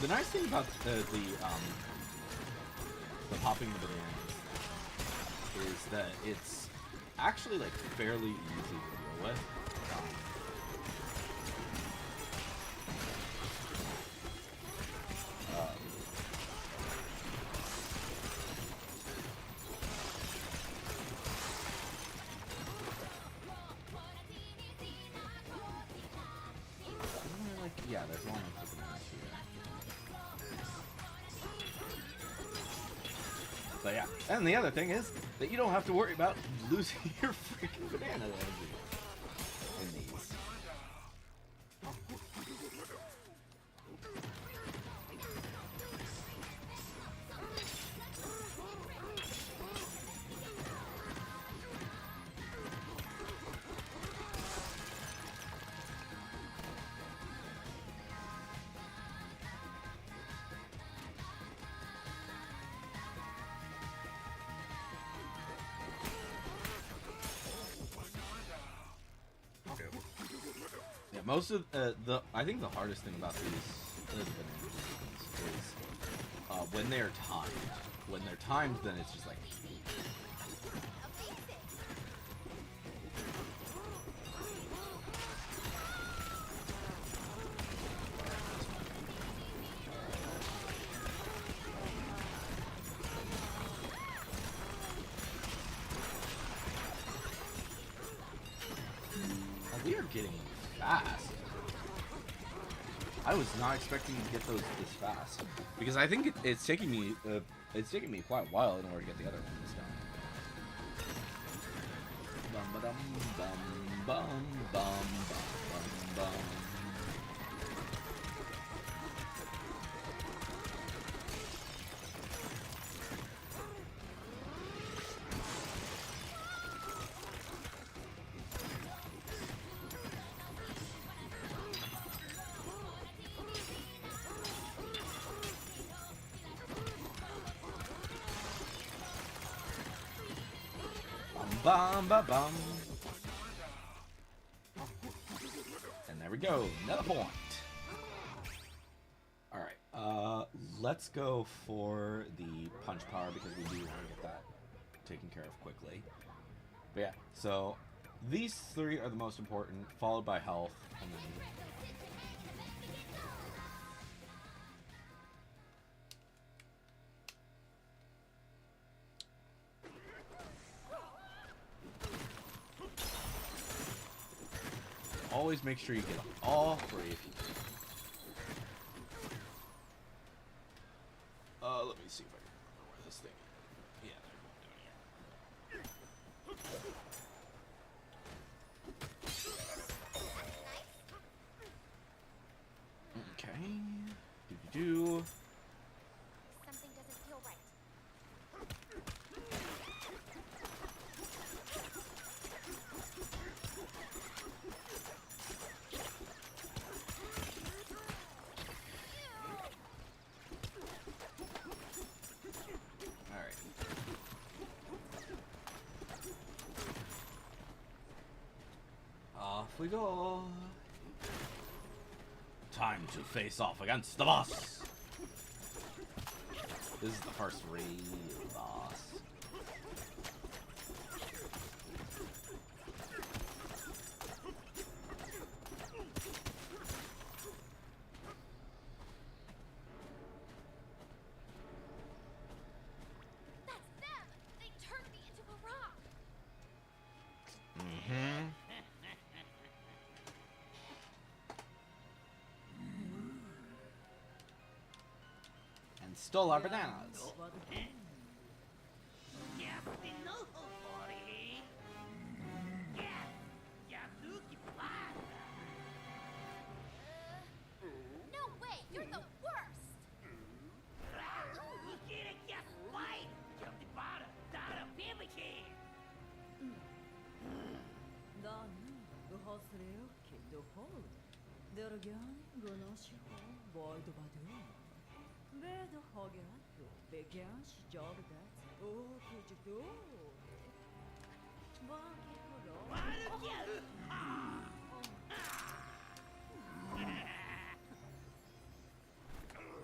The nice thing about the popping the bananas is that it's actually like fairly easy to deal with. Yeah, there's one with the bananas here. But yeah, and the other thing is that you don't have to worry about losing your freaking banana energy in these. Yeah, most of I think the hardest thing about these bananas is when they're timed. when they're timed, then it's just like. We are getting fast. I was not expecting to get those this fast because I think it's taking me quite a while in order to get the other ones done. Bum ba dum bum bum bum bum bum. Bum ba bum. And there we go, another point. Alright, let's go for the punch power because we do want to get that taken care of quickly. But yeah, so these three are the most important, followed by health, and then always make sure you get all three if you can. Let me see if I can remember where this thing is. Yeah, they're going down here. Okay. Do. Something doesn't feel right. Alright. Off we go. Time to face off against the boss. This is the first real boss. That's them! They turned me into a rock! Mm-hmm. And stole our bananas. No way! You're the worst! 나는 그헛스레요 기도 홀 데르견 그노시호 보이도 바디오 베드 허게라도 베견 시저르다 오 피지도 바기호로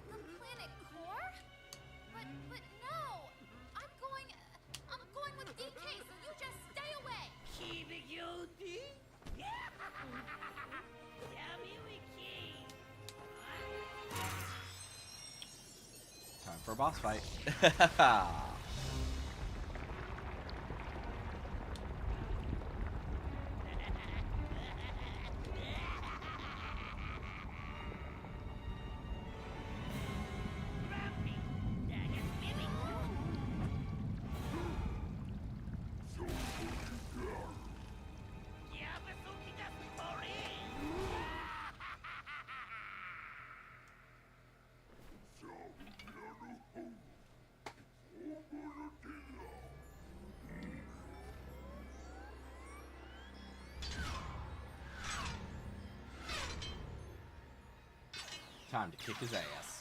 The planet core? But no! I'm going with DK, so you just stay away! Time for a boss fight. Time to kick his ass.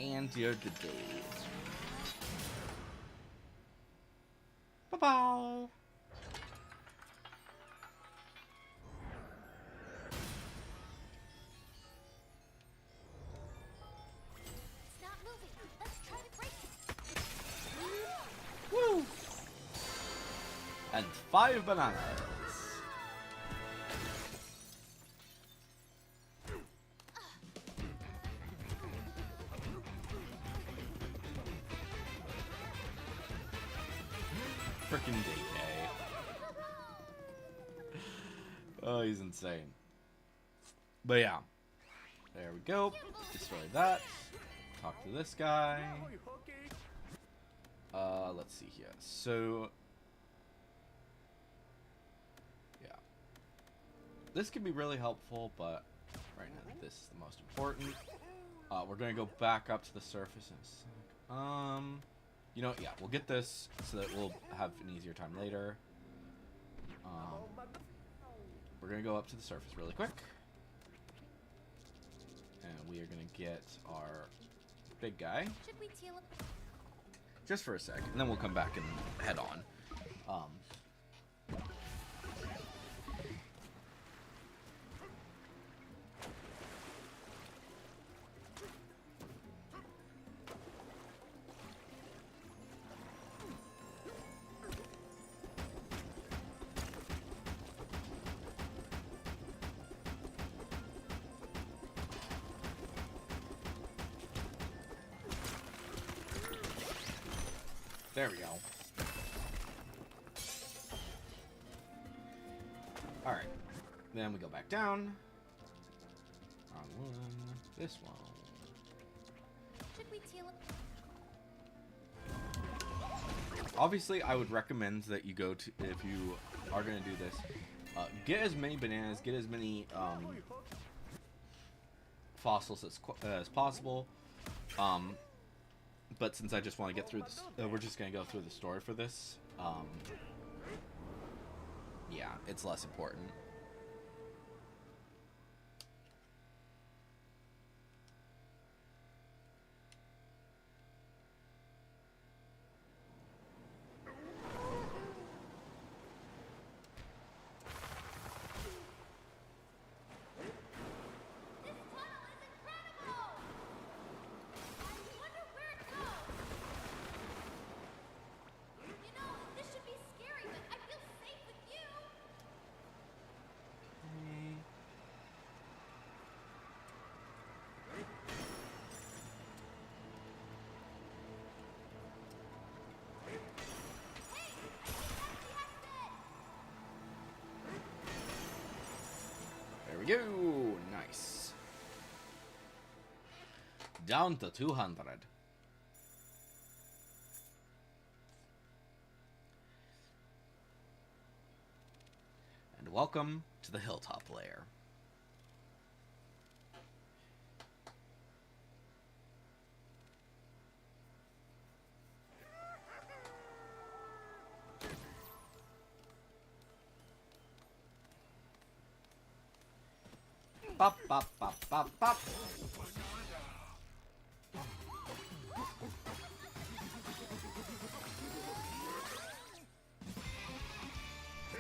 And you're the days. Bye-bye. It's not moving. Let's try to break it. Woo! And 5 bananas. Frickin' DK. Oh, he's insane. But yeah. There we go. Destroy that. Talk to this guy. Let's see here. So, yeah. This could be really helpful, but right now this is the most important. We're gonna go back up to the surface in a sec. You know, yeah, we'll get this so that we'll have an easier time later. We're gonna go up to the surface really quick. And we are gonna get our big guy. Should we teal up? Just for a sec, and then we'll come back and head on. There we go. Alright. Then we go back down. Wrong one. This one. Should we teal up? Obviously, I would recommend that you go to, if you are going to do this, get as many bananas, get as many fossils as possible. But since I just want to get through this, we're just going to go through the story for this. Yeah, it's less important. This tunnel is incredible! I wonder where it goes. You know, this should be scary, but I feel safe with you. There we go. Nice. Down to 200. And welcome to the hilltop layer. Pop, pop, pop, pop, pop.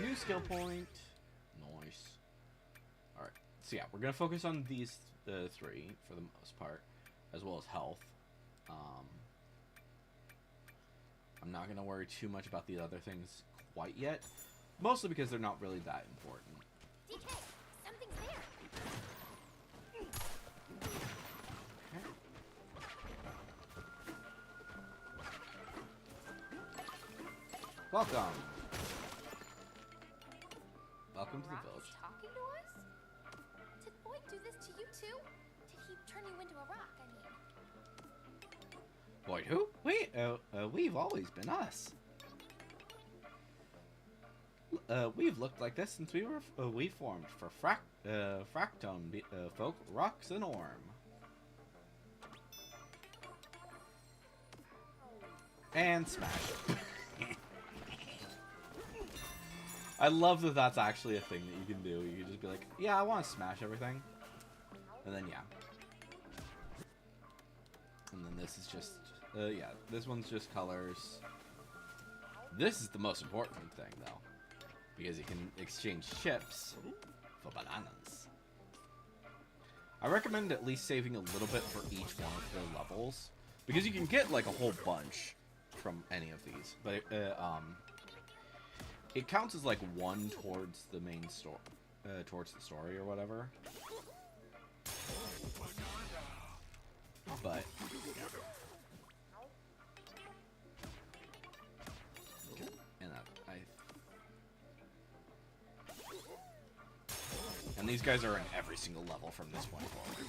New skill point. Nice. Alright. So yeah, we're going to focus on these three for the most part, as well as health. I'm not going to worry too much about the other things quite yet, mostly because they're not really that important. DK, something's there. Welcome. Welcome to the Rock village. is talking to us? Did Boyd do this to you too? Did he turn you into a rock, I mean? Boyd, who? We've always been us. We've looked like this since we formed for Fractome folk, Rocks and Orm. And smash. I love that that's actually a thing that you can do. You can just be like, yeah, I want to smash everything. And then, yeah. And then this is just, yeah, this one's just colors. This is the most important thing, though. Because you can exchange chips for bananas. I recommend at least saving a little bit for each one of the levels. Because you can get, like, a whole bunch from any of these. But, it counts as, like, one towards the main story. Towards the story or whatever. But, and and these guys are in every single level from this point forward.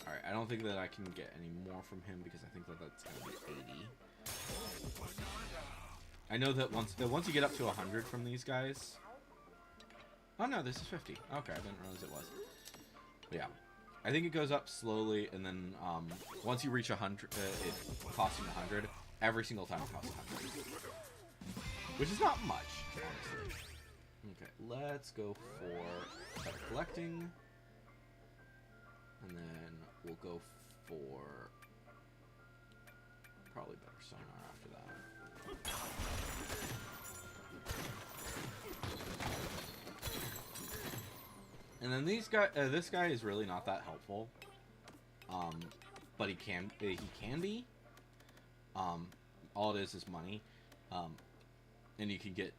Alright, I don't think that I can get any more from him because I think that that's going to be 80. I know that once you get up to 100 from these guys... Oh no, this is 50. Okay, I didn't realize it was. But yeah. I think it goes up slowly, and then once you reach 100, it costs you 100. Every single time it costs 100. Which is not much, honestly. Okay, let's go for better collecting. And then we'll go for probably better sonar after that. And then this guy is really not that helpful. But he can be. All it is money. And you can get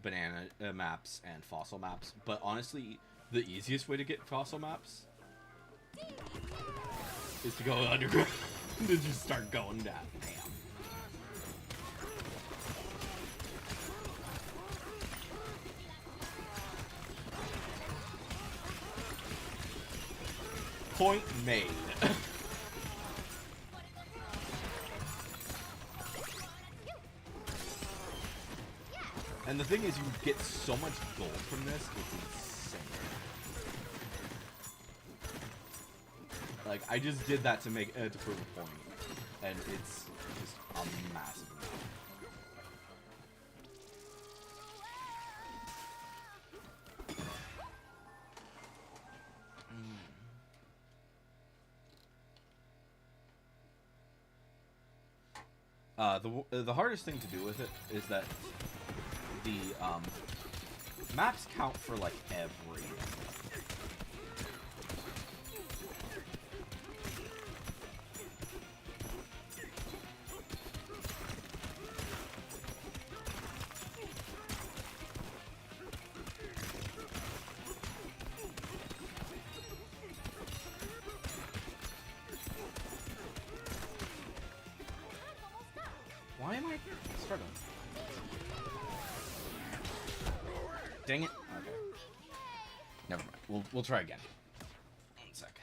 banana maps and fossil maps. But honestly, the easiest way to get fossil maps is to go underground and just start going down. Damn. Point made. And the thing is, you get so much gold from this, it's insane. Like, I just did that to make to prove a point, and it's just a massive amount. The hardest thing to do with it is that the maps count for like every. Why am I struggling? Dang it. Okay. Never mind. We'll try again. One sec.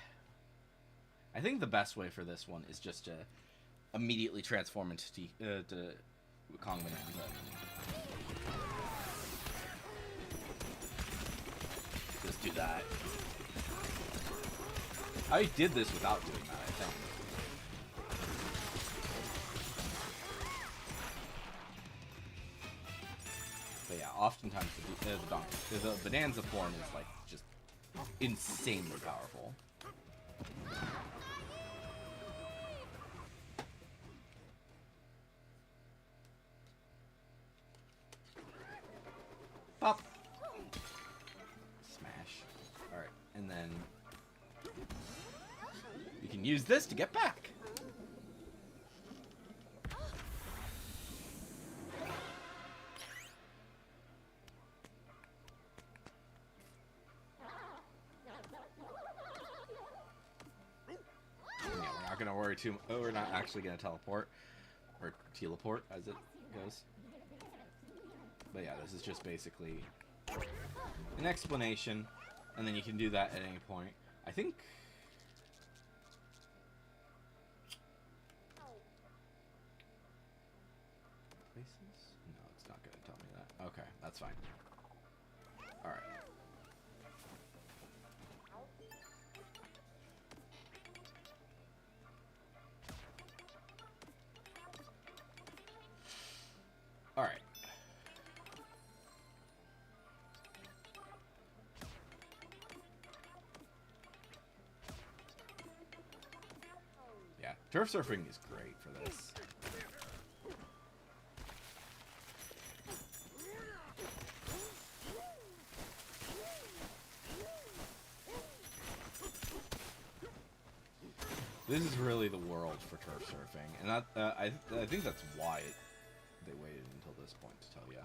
I think the best way for this one is just to immediately transform into to Kong Bananza. Just do that. I did this without doing that, I think. But yeah, oftentimes the Bananza form is like just insanely powerful. Pop. Smash. Alright, and then you can use this to get back. Gonna worry too. Oh, we're not actually gonna teleport or teleport as it goes. But yeah, this is just basically an explanation, and then you can do that at any point. I think. Places? No, it's not gonna tell me that. Okay, that's fine. All right. Turf surfing is great for this. This is really the world for turf surfing, and I think that's why they waited until this point to tell you.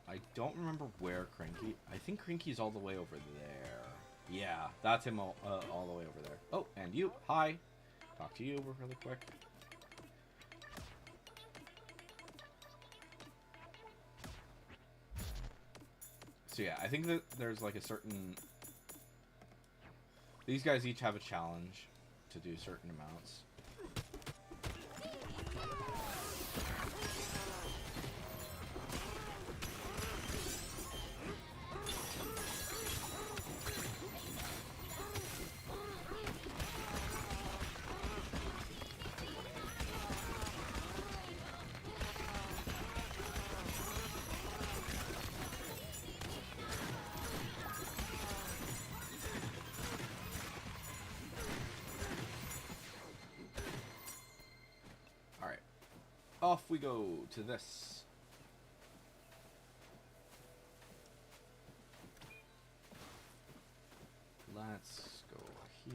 I don't remember where Cranky. I think Cranky's all the way over there. Yeah, that's him all the way over there. Oh, and you. Hi. Talk to you really quick. So yeah, I think that there's like a certain... These guys each have a challenge to do certain amounts. Off we go to this. Let's go here.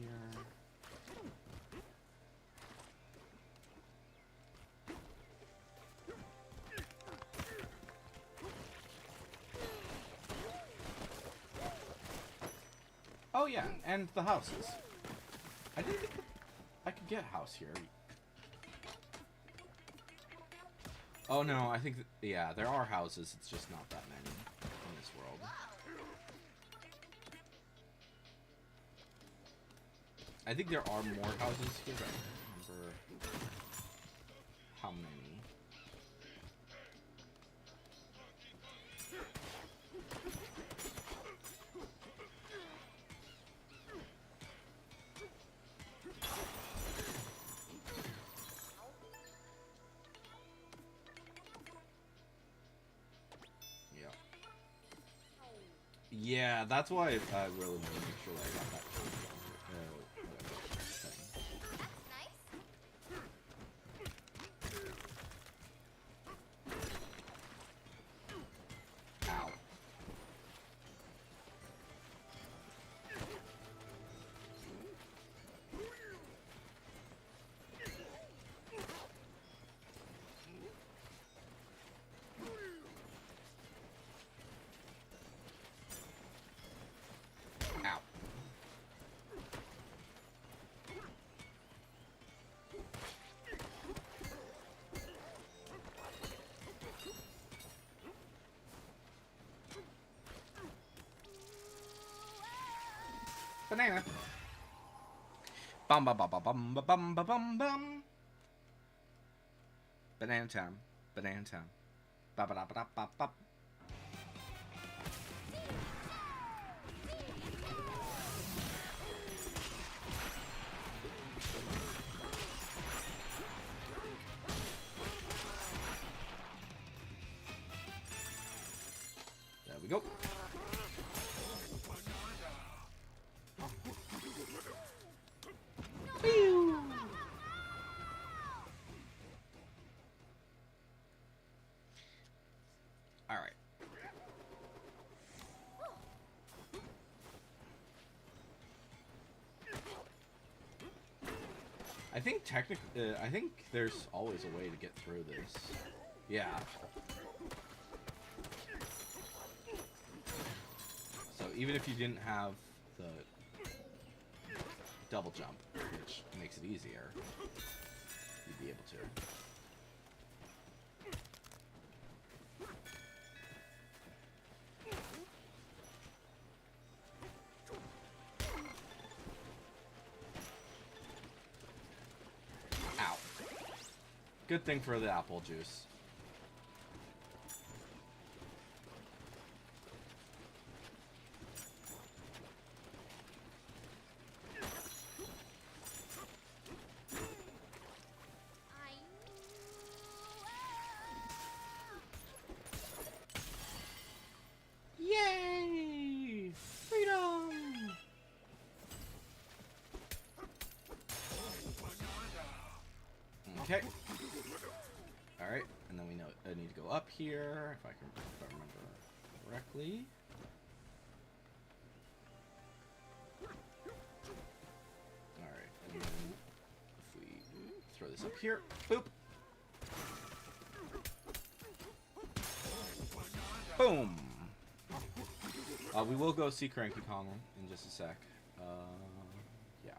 Oh yeah, and the houses. I didn't think that I could get a house here. Oh no, I think that, yeah, there are houses, it's just not that many in this world. I think there are more houses here, but I don't remember how many. Yeah, that's why I really want to make sure that I got that thing. Ow. Banana. Bum bum bum bum bum bum bum bum bum. Banana time. Banana time. Ba ba da ba da ba ba. There we go. Alright. I think there's always a way to get through this. Yeah. So even if you didn't have the double jump, which makes it easier, you'd be able to. Ow. Good thing for the apple juice. Okay. Alright, and then we know I need to go up here, if I remember correctly. Alright, and then if we throw this up here, boop! Boom! We will go see Cranky Kong in just a sec. Yeah.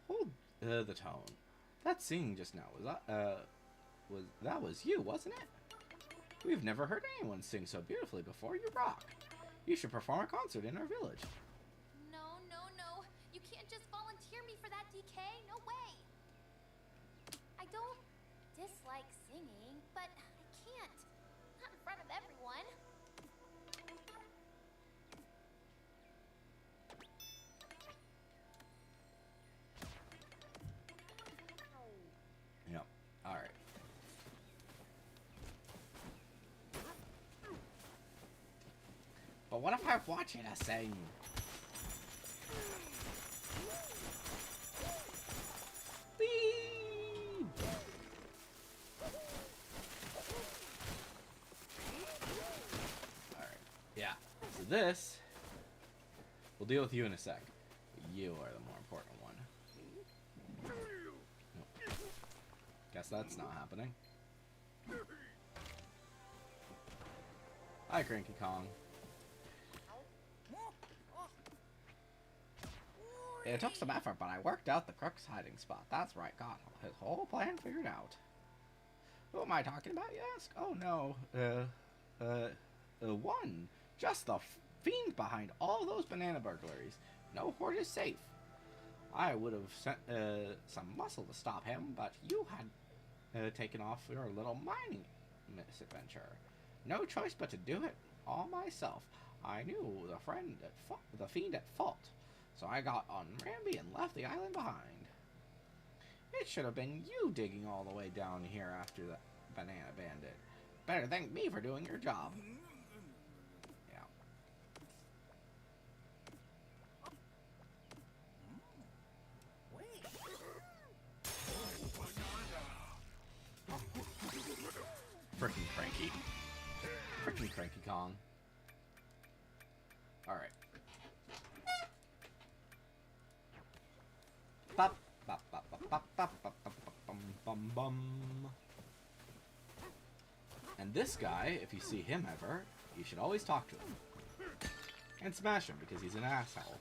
Hold the tone. That singing just now was you, wasn't it? We've never heard anyone sing so beautifully before. You rock. You should perform a concert in our village. No, no, no. You can't just volunteer me for that, DK. No way. I don't dislike singing, but I can't. Not in front of everyone. Yep. Alright. But what if I watch you to sing? Whee! Alright. Yeah. So this, we'll deal with you in a sec. You are the more important one. Nope. Guess that's not happening. Hi, Cranky Kong. It took some effort, but I worked out the crook's hiding spot. That's right, got his whole plan figured out. Who am I talking about, you ask? Oh, no. One. Just the fiend behind all those banana burglaries. No hoard is safe. I would have sent some muscle to stop him, but you had taken off your little mining misadventure. No choice but to do it all myself. I knew the fiend at fault. So I got on Ramby and left the island behind. It should have been you digging all the way down here after the banana bandit. Better thank me for doing your job. Yeah. Frickin' Cranky. Frickin' Cranky Kong. Alright. Bop, bop, bop, bop, bop, bop, bop, bop, bum, bum, bum. And this guy, if you see him ever, you should always talk to him. And smash him, because he's an asshole.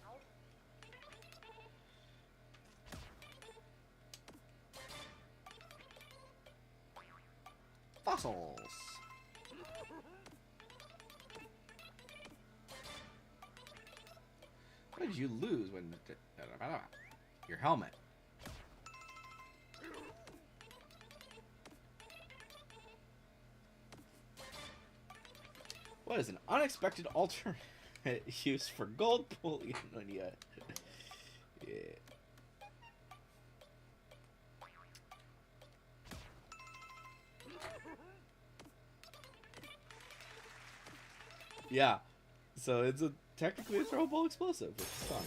Fossils! What did you lose when... Your helmet. What is an unexpected alternate use for gold bullion when you... Yeah. Yeah. So it's technically a throwable explosive, which is fun.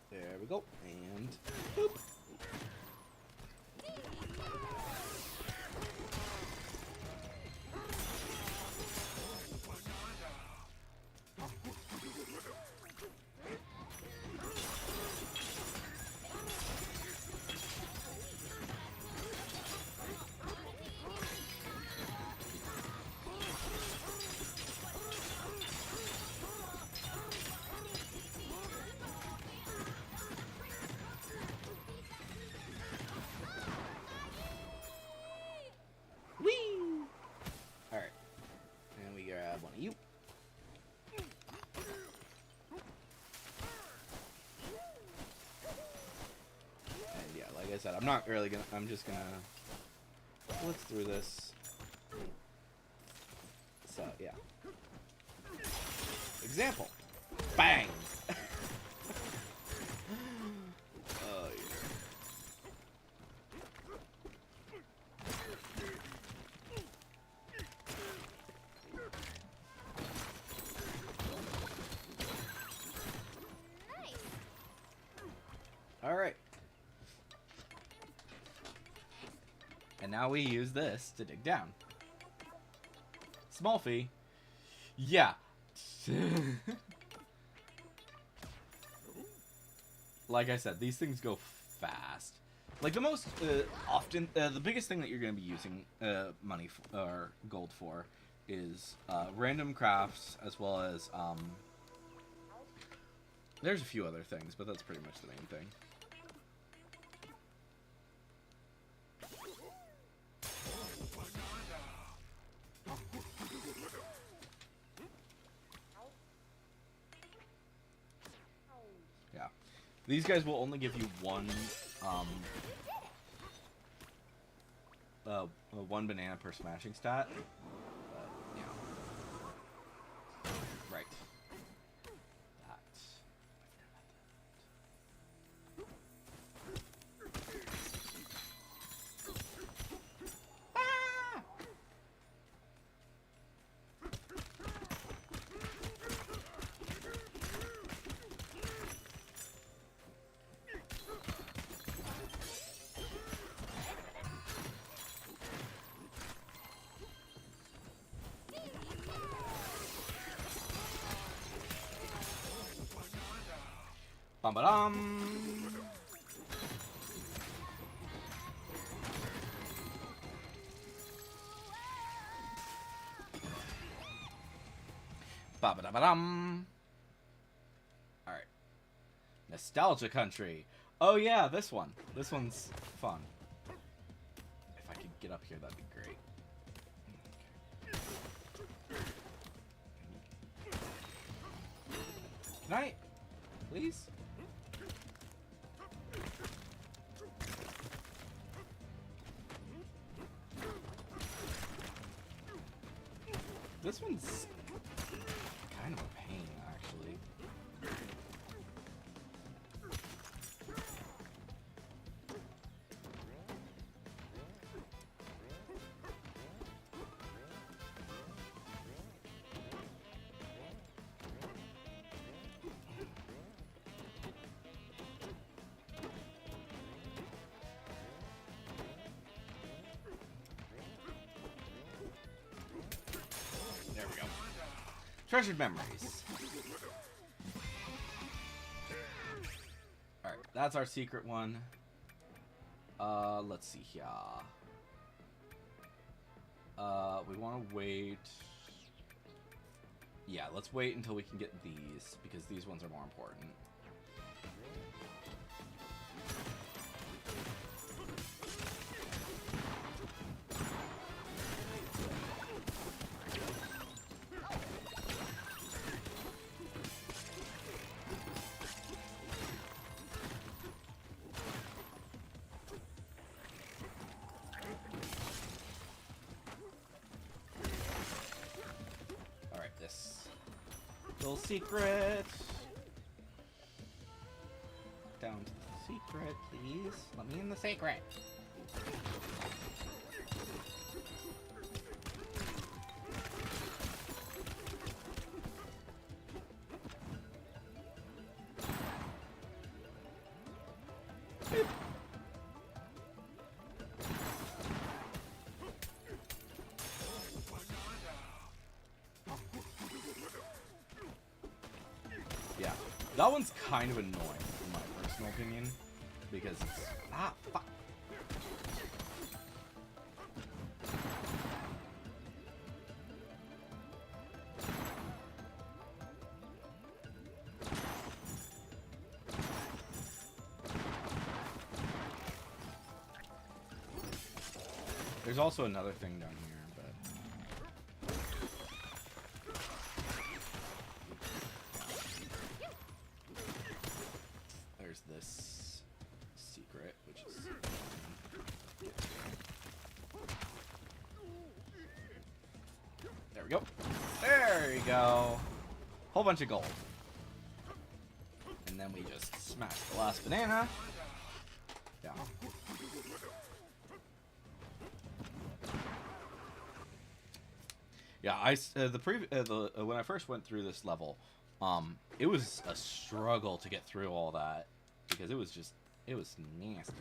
There we go, and boop. said, I'm not really gonna. I'm just gonna blitz through this. So yeah. Example. Bang. Oh yeah. Nice. All right. And now we use this to dig down. Small fee. Yeah. Like I said, these things go fast. Like the most often, the biggest thing that you're going to be using money or gold for is random crafts, as well as there's a few other things, but that's pretty much the main thing. Yeah, these guys will only give you one banana per smashing stat. Yeah. Right. That. Ah! Bum ba dum. Ba ba da ba dum. All right. Nostalgia Country. Oh yeah, this one. This one's fun. If I could get up here, that'd be great. Can I, please? This one's kind of a pain, actually. There we go. Treasured memories. Alright, that's our secret one. Let's see here. We want to wait. Yeah, let's wait until we can get these, because these ones are more important. Little secret. Down to the secret, please. Let me in the secret. Yeah, that one's kind of annoying, in my personal opinion, because it's... Ah, fuck. There's also another thing down here, but... There's this secret, which is we go. There you go. Whole bunch of gold. And then we just smash the last banana. Yeah. Yeah, when I first went through this level, it was a struggle to get through all that because it was nasty.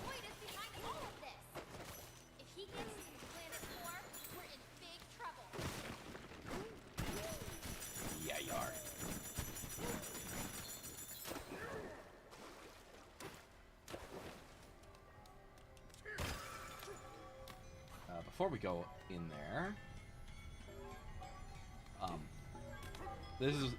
Boyd is behind all of this. If he gets to Planet 4, we're in big trouble. Yeah, you are. Before we go in there, this is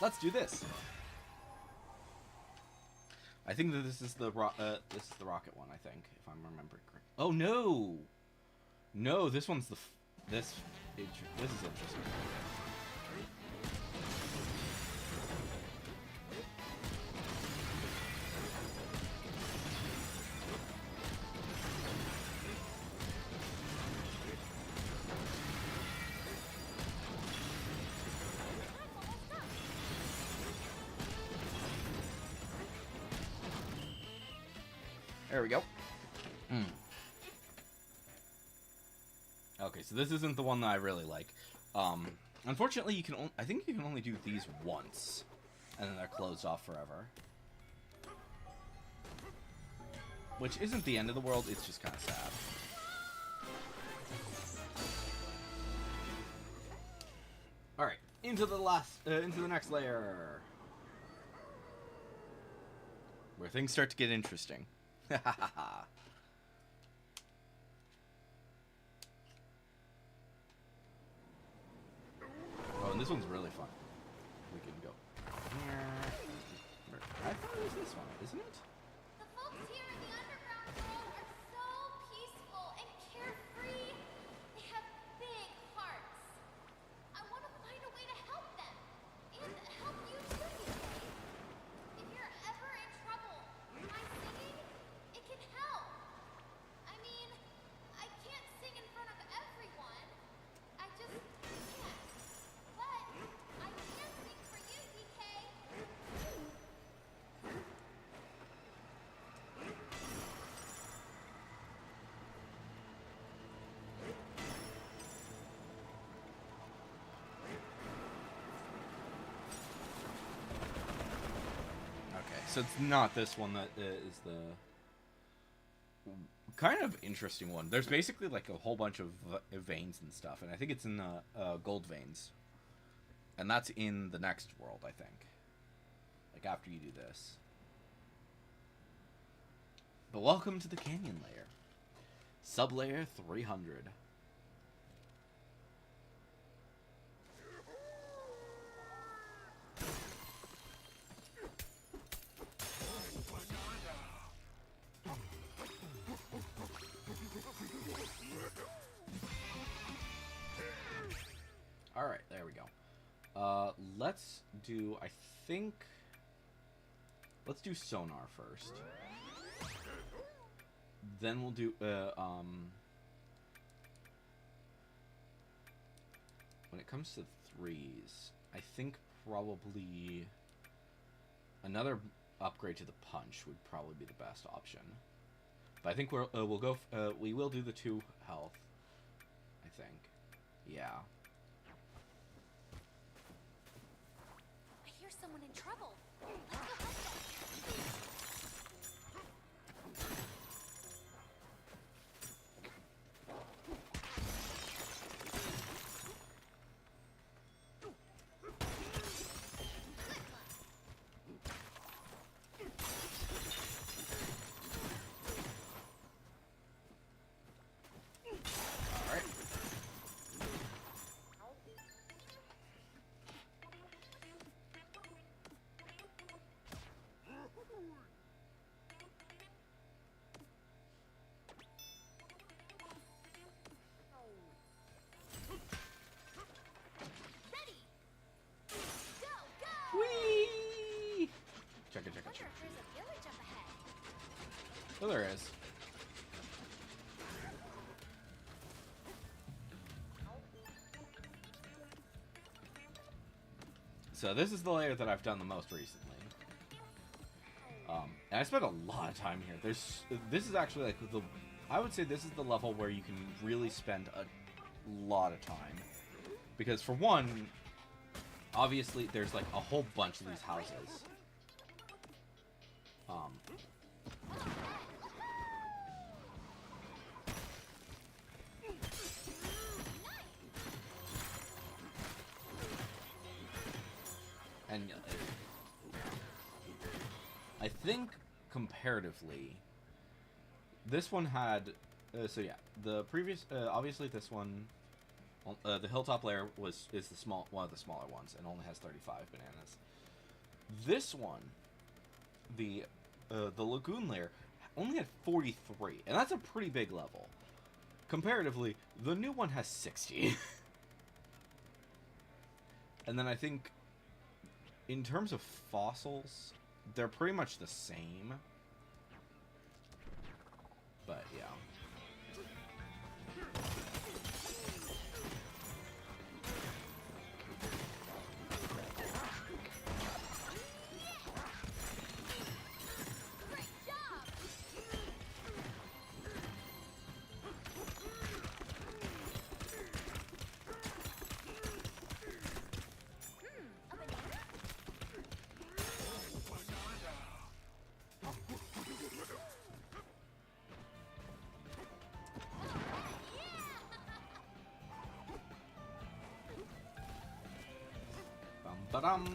let's do this. I think that this is the rocket one. I think, if I'm remembering correct. Oh no, no, this one's this is interesting. There we go. Okay, so this isn't the one that I really like. Unfortunately, I think you can only do these once, and then they're closed off forever. Which isn't the end of the world, it's just kind of sad. Alright, into the next layer. Where things start to get interesting. Oh, and this one's really fun. We can go here. I thought it was this one, isn't it? The folks here in the underground world are so peaceful and carefree. They have big hearts. I want to find a way to help them. And help you too, UK. If you're ever in trouble, my singing, it can help. I mean, I can't sing in front of everyone. I just can't. But I can sing for you, DK. Okay, so it's not this one that is the kind of interesting one. There's basically like a whole bunch of veins and stuff, and I think it's in gold veins. And that's in the next world, I think. Like after you do this. But welcome to the canyon layer. Sublayer 300. Alright, there we go. Let's do, let's do sonar first. Then we'll do, when it comes to threes, I think probably another upgrade to the punch would probably be the best option. But I think we will do the 2 health, I think. Yeah. I hear someone in trouble. Let's go help them. Alright. Oh, there is. So this is the layer that I've done the most recently. And I spent a lot of time here. This is actually like I would say this is the level where you can really spend a lot of time. Because for one, obviously there's like a whole bunch of these houses. And I think comparatively, this one had so yeah, the previous obviously this one, the hilltop layer is one of the smaller ones and only has 35 bananas. This one, the lagoon layer, only had 43, and that's a pretty big level. Comparatively, the new one has 60. And then I think, in terms of fossils, they're pretty much the same. But, yeah. Ba-dum.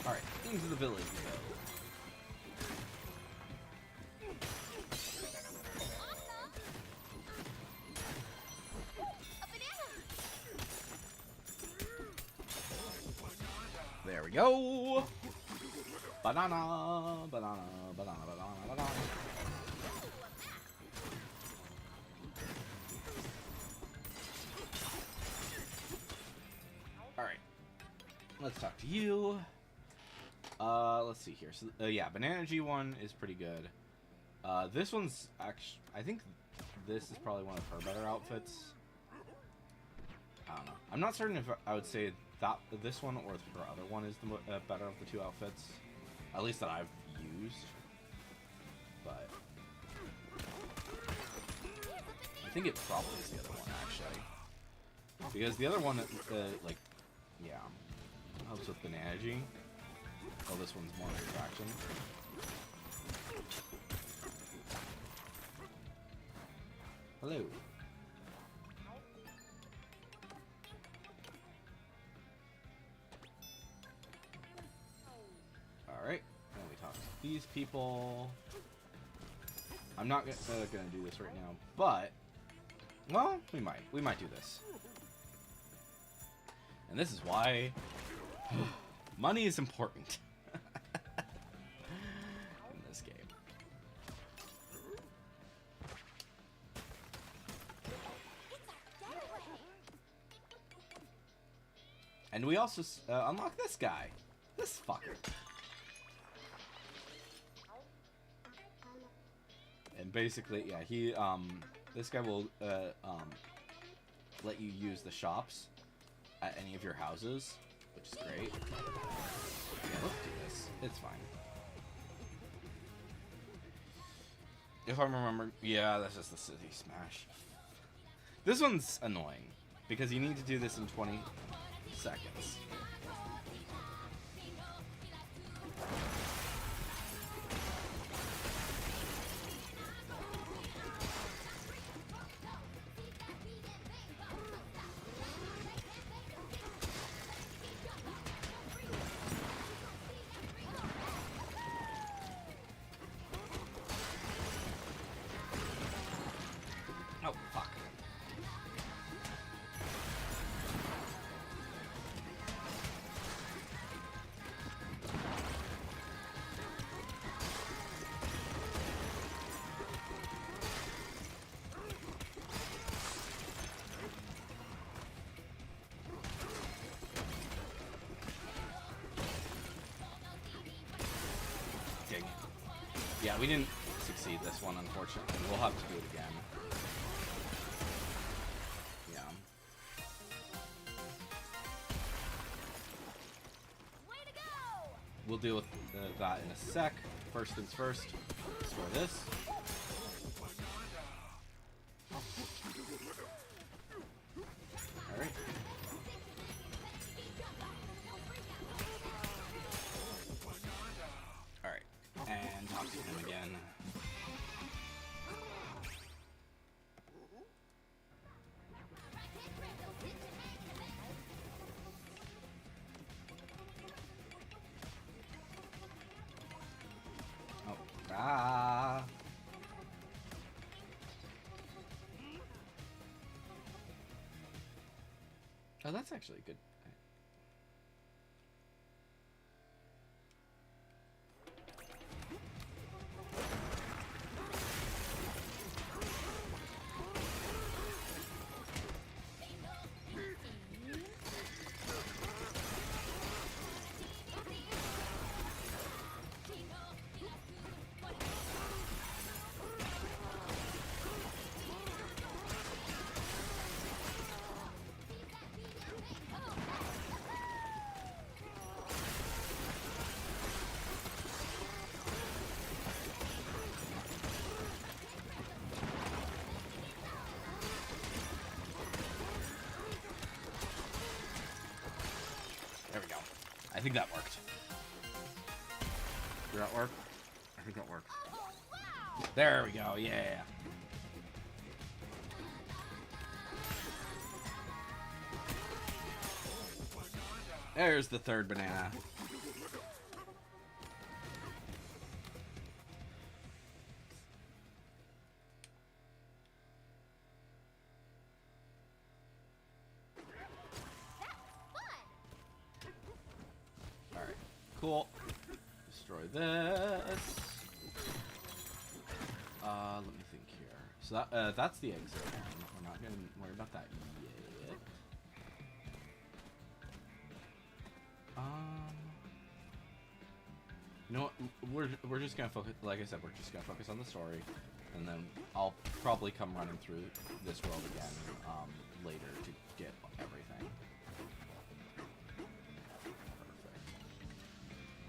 Alright, into the village we go. There we go! Banana, banana, banana, banana, banana. Alright. Let's talk to you. Let's see here. So, yeah, Banana G1 is pretty good. This one's actually... I think this is probably one of her better outfits. I don't know. I'm not certain if I would say that this one or her other one is the better of the two outfits. At least that I've used. But... I think it probably is the other one, actually. Because the other one, like... Yeah. Helps with Banana G. Oh, this one's more attraction. Hello. Alright, now we talk to these people. I'm not gonna do this right now, but... Well, we might do this. And this is why... money is important. In this game. And we also unlock this guy. This fucker. And basically, yeah, he, this guy will, let you use the shops at any of your houses, which is great. Yeah, let's do this. It's fine. If I remember, yeah, that's just the City Smash. This one's annoying, because you need to do this in 20 seconds. Oh, fuck. Yeah, we didn't succeed this one, unfortunately. We'll have to do it again. Yeah. Way to go! We'll deal with that in a sec. First things first, destroy this. Alright. Alright. And talk to him again. Oh, ah. Oh, that's actually good. There we go. I think that worked. Did that work? I think that worked. Oh, wow! There we go, yeah. There's the third banana. Alright, cool. Destroy this. Let me think here. So that, that's the exit one. We're not gonna worry about that yet. You know what? We're just gonna focus. Like I said, we're just gonna focus on the story, and then I'll probably come running through this world again later to get everything. Perfect.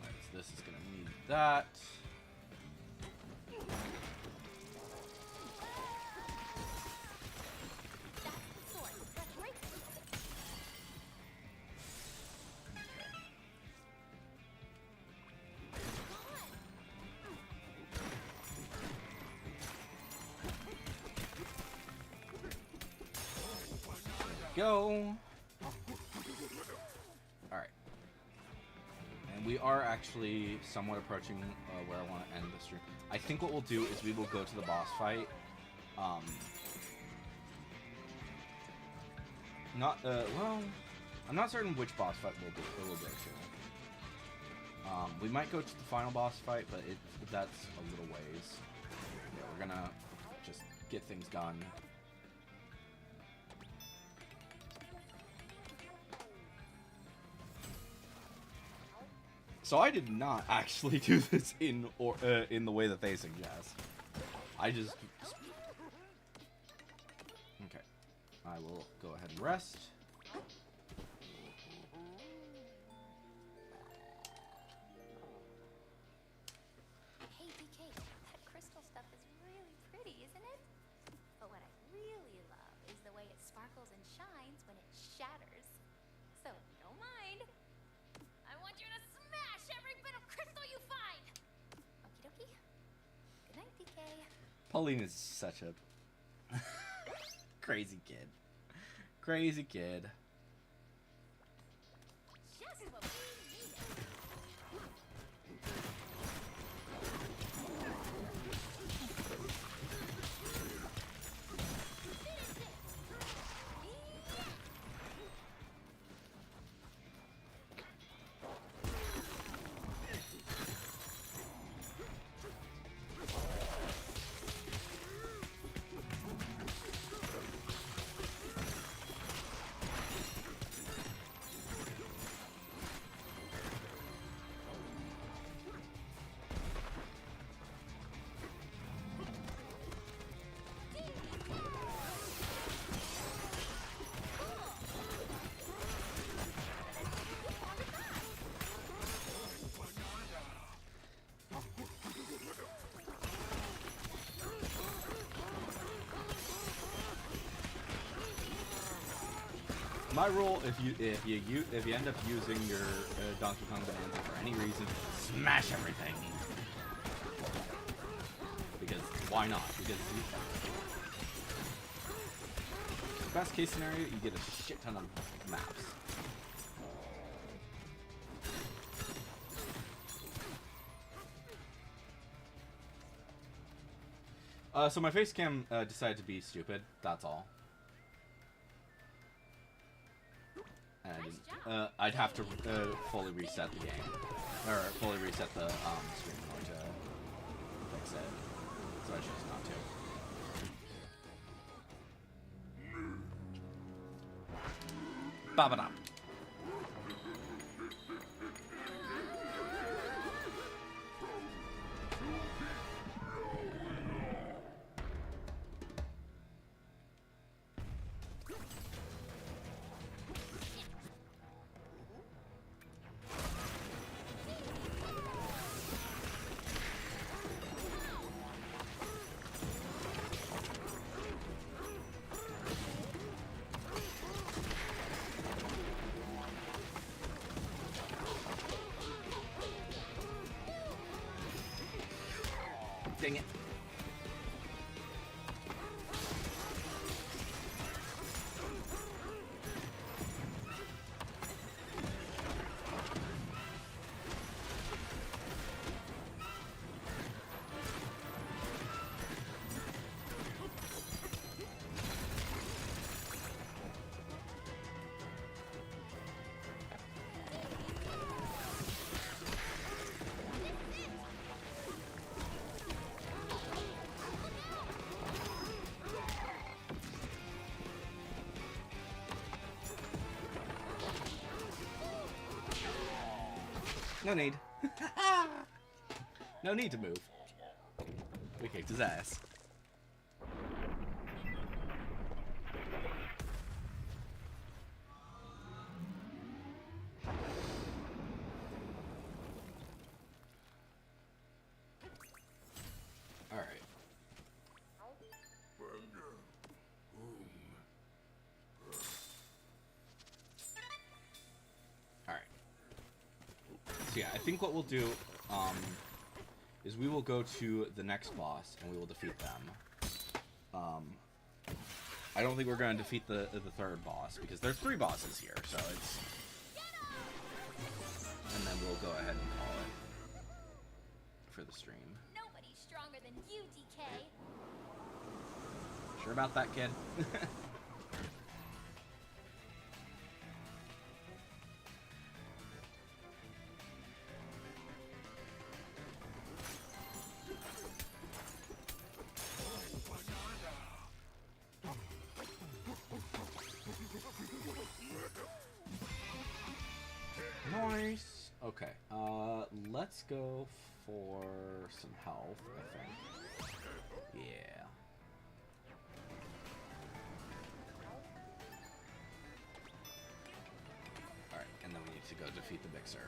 Alright, so this is gonna need that. Go. Alright. And we are actually somewhat approaching where I want to end the stream. I think what we'll do is we will go to the boss fight. Well, I'm not certain which boss fight we'll go to. We might go to the final boss fight, but that's a little ways. Yeah, we're gonna just get things done. So I did not actually do this in the way that they suggest. I just... Okay. I will go ahead and rest. Hey, DK, that crystal stuff is really pretty, isn't it? But what I really love is the way it sparkles and shines when it shatters. So if you don't mind, I want you to smash every bit of crystal you find! Okie dokie. Good night, DK. Pauline is such a crazy kid. Crazy kid. Just what we needed. My rule: if you end up using your Donkey Kong Bonanza for any reason, smash everything. Because why not? Because best case scenario, you get a shit ton of maps. So my face cam decided to be stupid. That's all. And I'd have to fully reset the game, or fully reset the stream in order to fix it. So I chose not to. Ba-ba-da. Dang it. No need. No need to move. We kicked his ass. Alright. Alright. So yeah, I think what we'll do is we will go to the next boss and we will defeat them. I don't think we're going to defeat the third boss because there's 3 bosses here, so it's... And then we'll go ahead and call it for the stream. Nobody's stronger than you, DK. Sure about that, kid? Nice. Okay. Let's go for some health, I think. Yeah. Alright, and then we need to go defeat the Mixer.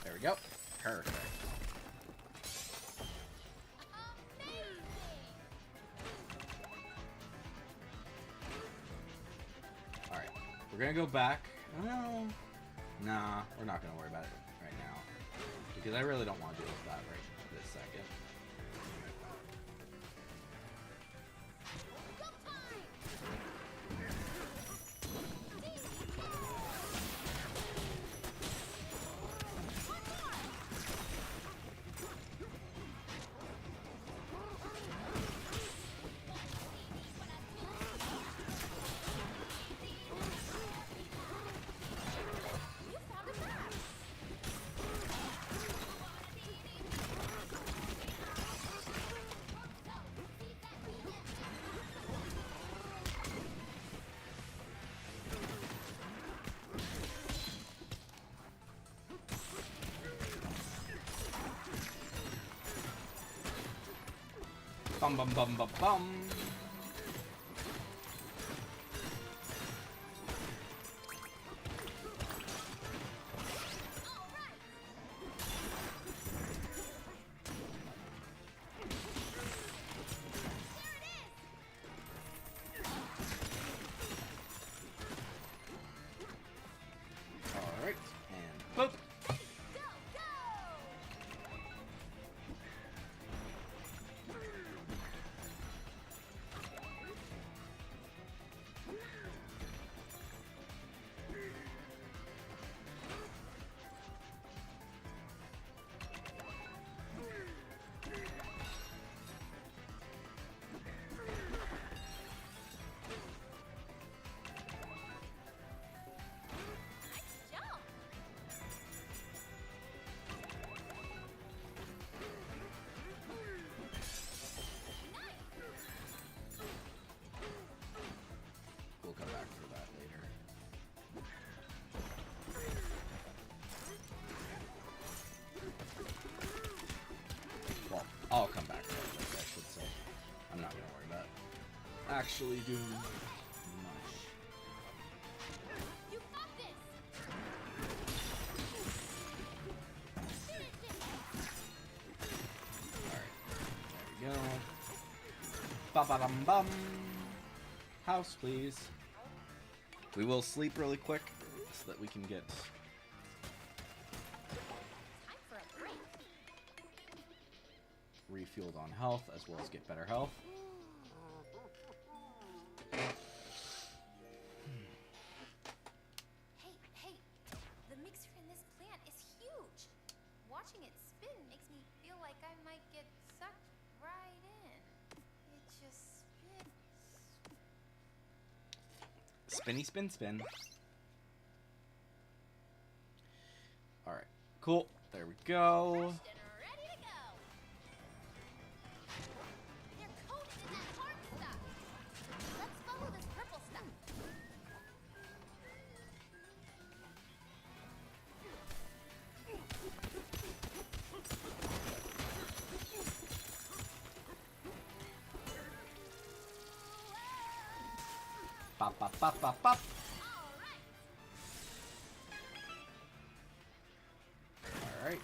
There we go. Perfect. Alright. We're gonna go back. Oh, nah, we're not gonna worry about it right now. Because I really don't want to deal with that right this second. Bum bum bum bum bum. Alright, and boop. Go, go! Nice jump! We'll come back for that later. Well, I'll come back for that later, I should say. I'm not gonna worry about actually doing much. You got this! Finish it! Alright, there we go. Ba-ba-dum-bum. House, please. We will sleep really quick so that we can get Time for a break. refueled on health as well as get better health. Hey, the mixer in this plant is huge. Watching it spin makes me feel like I might get sucked right in. It just spins. Spinny spin spin. Alright, cool. There we go. Refreshed and ready to go. They're coated in that hard stuff. Let's follow this purple stuff. Pop, pop, pop, pop, pop. All right. Alright.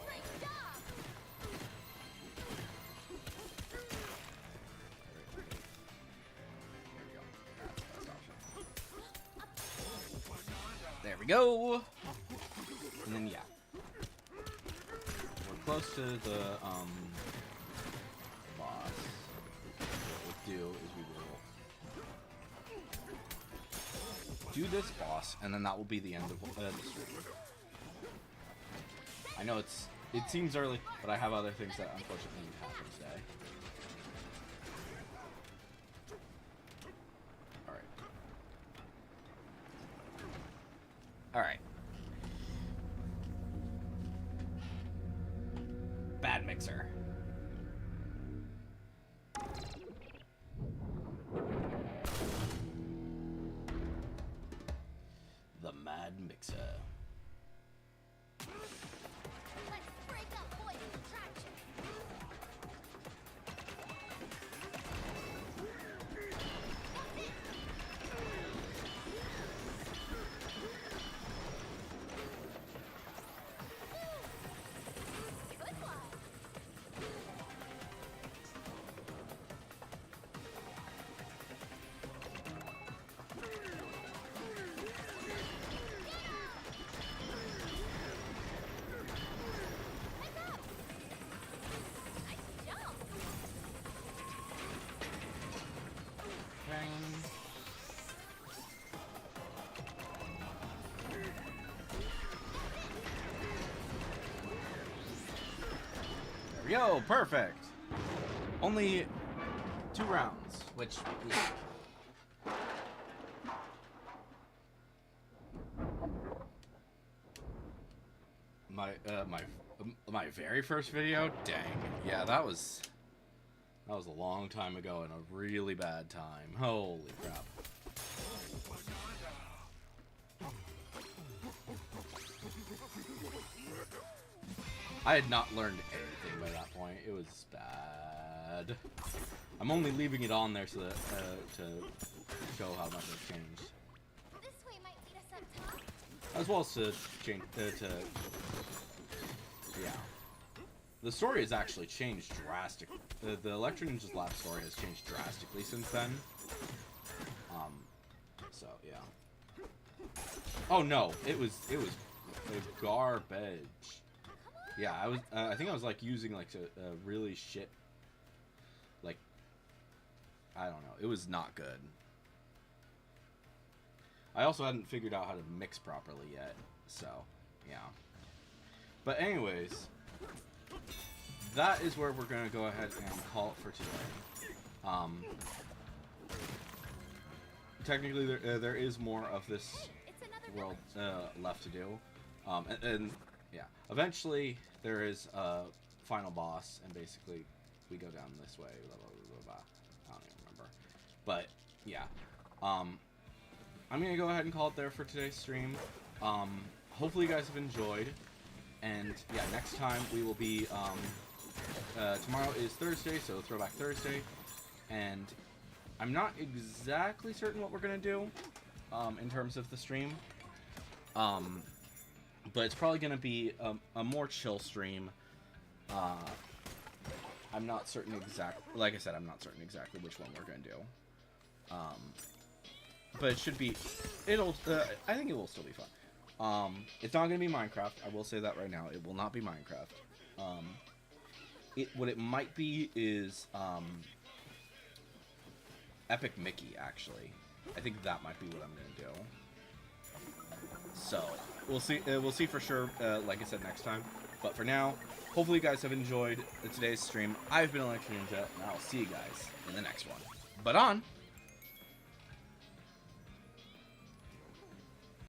Great job. There we go. And then yeah, we're close to the boss. What we'll do is we will do this boss, and then that will be the end of the stream. I know it seems early, but I have other things that unfortunately need to happen today. Alright. Bad mixer. The Mad Mixer. Let's break up Boyd's attraction. Good one. Heads up. Nice jump. There we go, perfect. Only 2 rounds, which my very first video. Dang, yeah, that was That was a long time ago and a really bad time. Holy crap. I had not learned anything by that point. It was bad. I'm only leaving it on there so that to show how much it's changed. This way might lead us up top. As well as to change yeah. The story has actually changed drastically. The Electro Ninja's Lab story has changed drastically since then. So yeah. Oh no, it was garbage. Yeah, I think I was like using like a really shit, like, I don't know. It was not good. I also hadn't figured out how to mix properly yet, so yeah. But anyways, that is where we're gonna go ahead and call it for today. Technically, there is more of this It's another world left to do, and yeah, eventually there is a final boss, and basically we go down this way. Blah, blah, blah, blah, blah. I don't even remember, but yeah. I'm gonna go ahead and call it there for today's stream. Hopefully you guys have enjoyed, and yeah, next time we will be tomorrow is Thursday, so Throwback Thursday, and I'm not exactly certain what we're gonna do in terms of the stream, but it's probably gonna be a more chill stream. I'm not certain like I said, I'm not certain exactly which one we're gonna do. But it should be, I think it will still be fun. It's not gonna be Minecraft. I will say that right now. It will not be Minecraft. What it might be is Epic Mickey, actually. I think that might be what I'm gonna do. So we'll see. We'll see for sure. Like I said, next time. But for now, hopefully you guys have enjoyed today's stream. I've been Electric Ninja, and I'll see you guys in the next one. But on.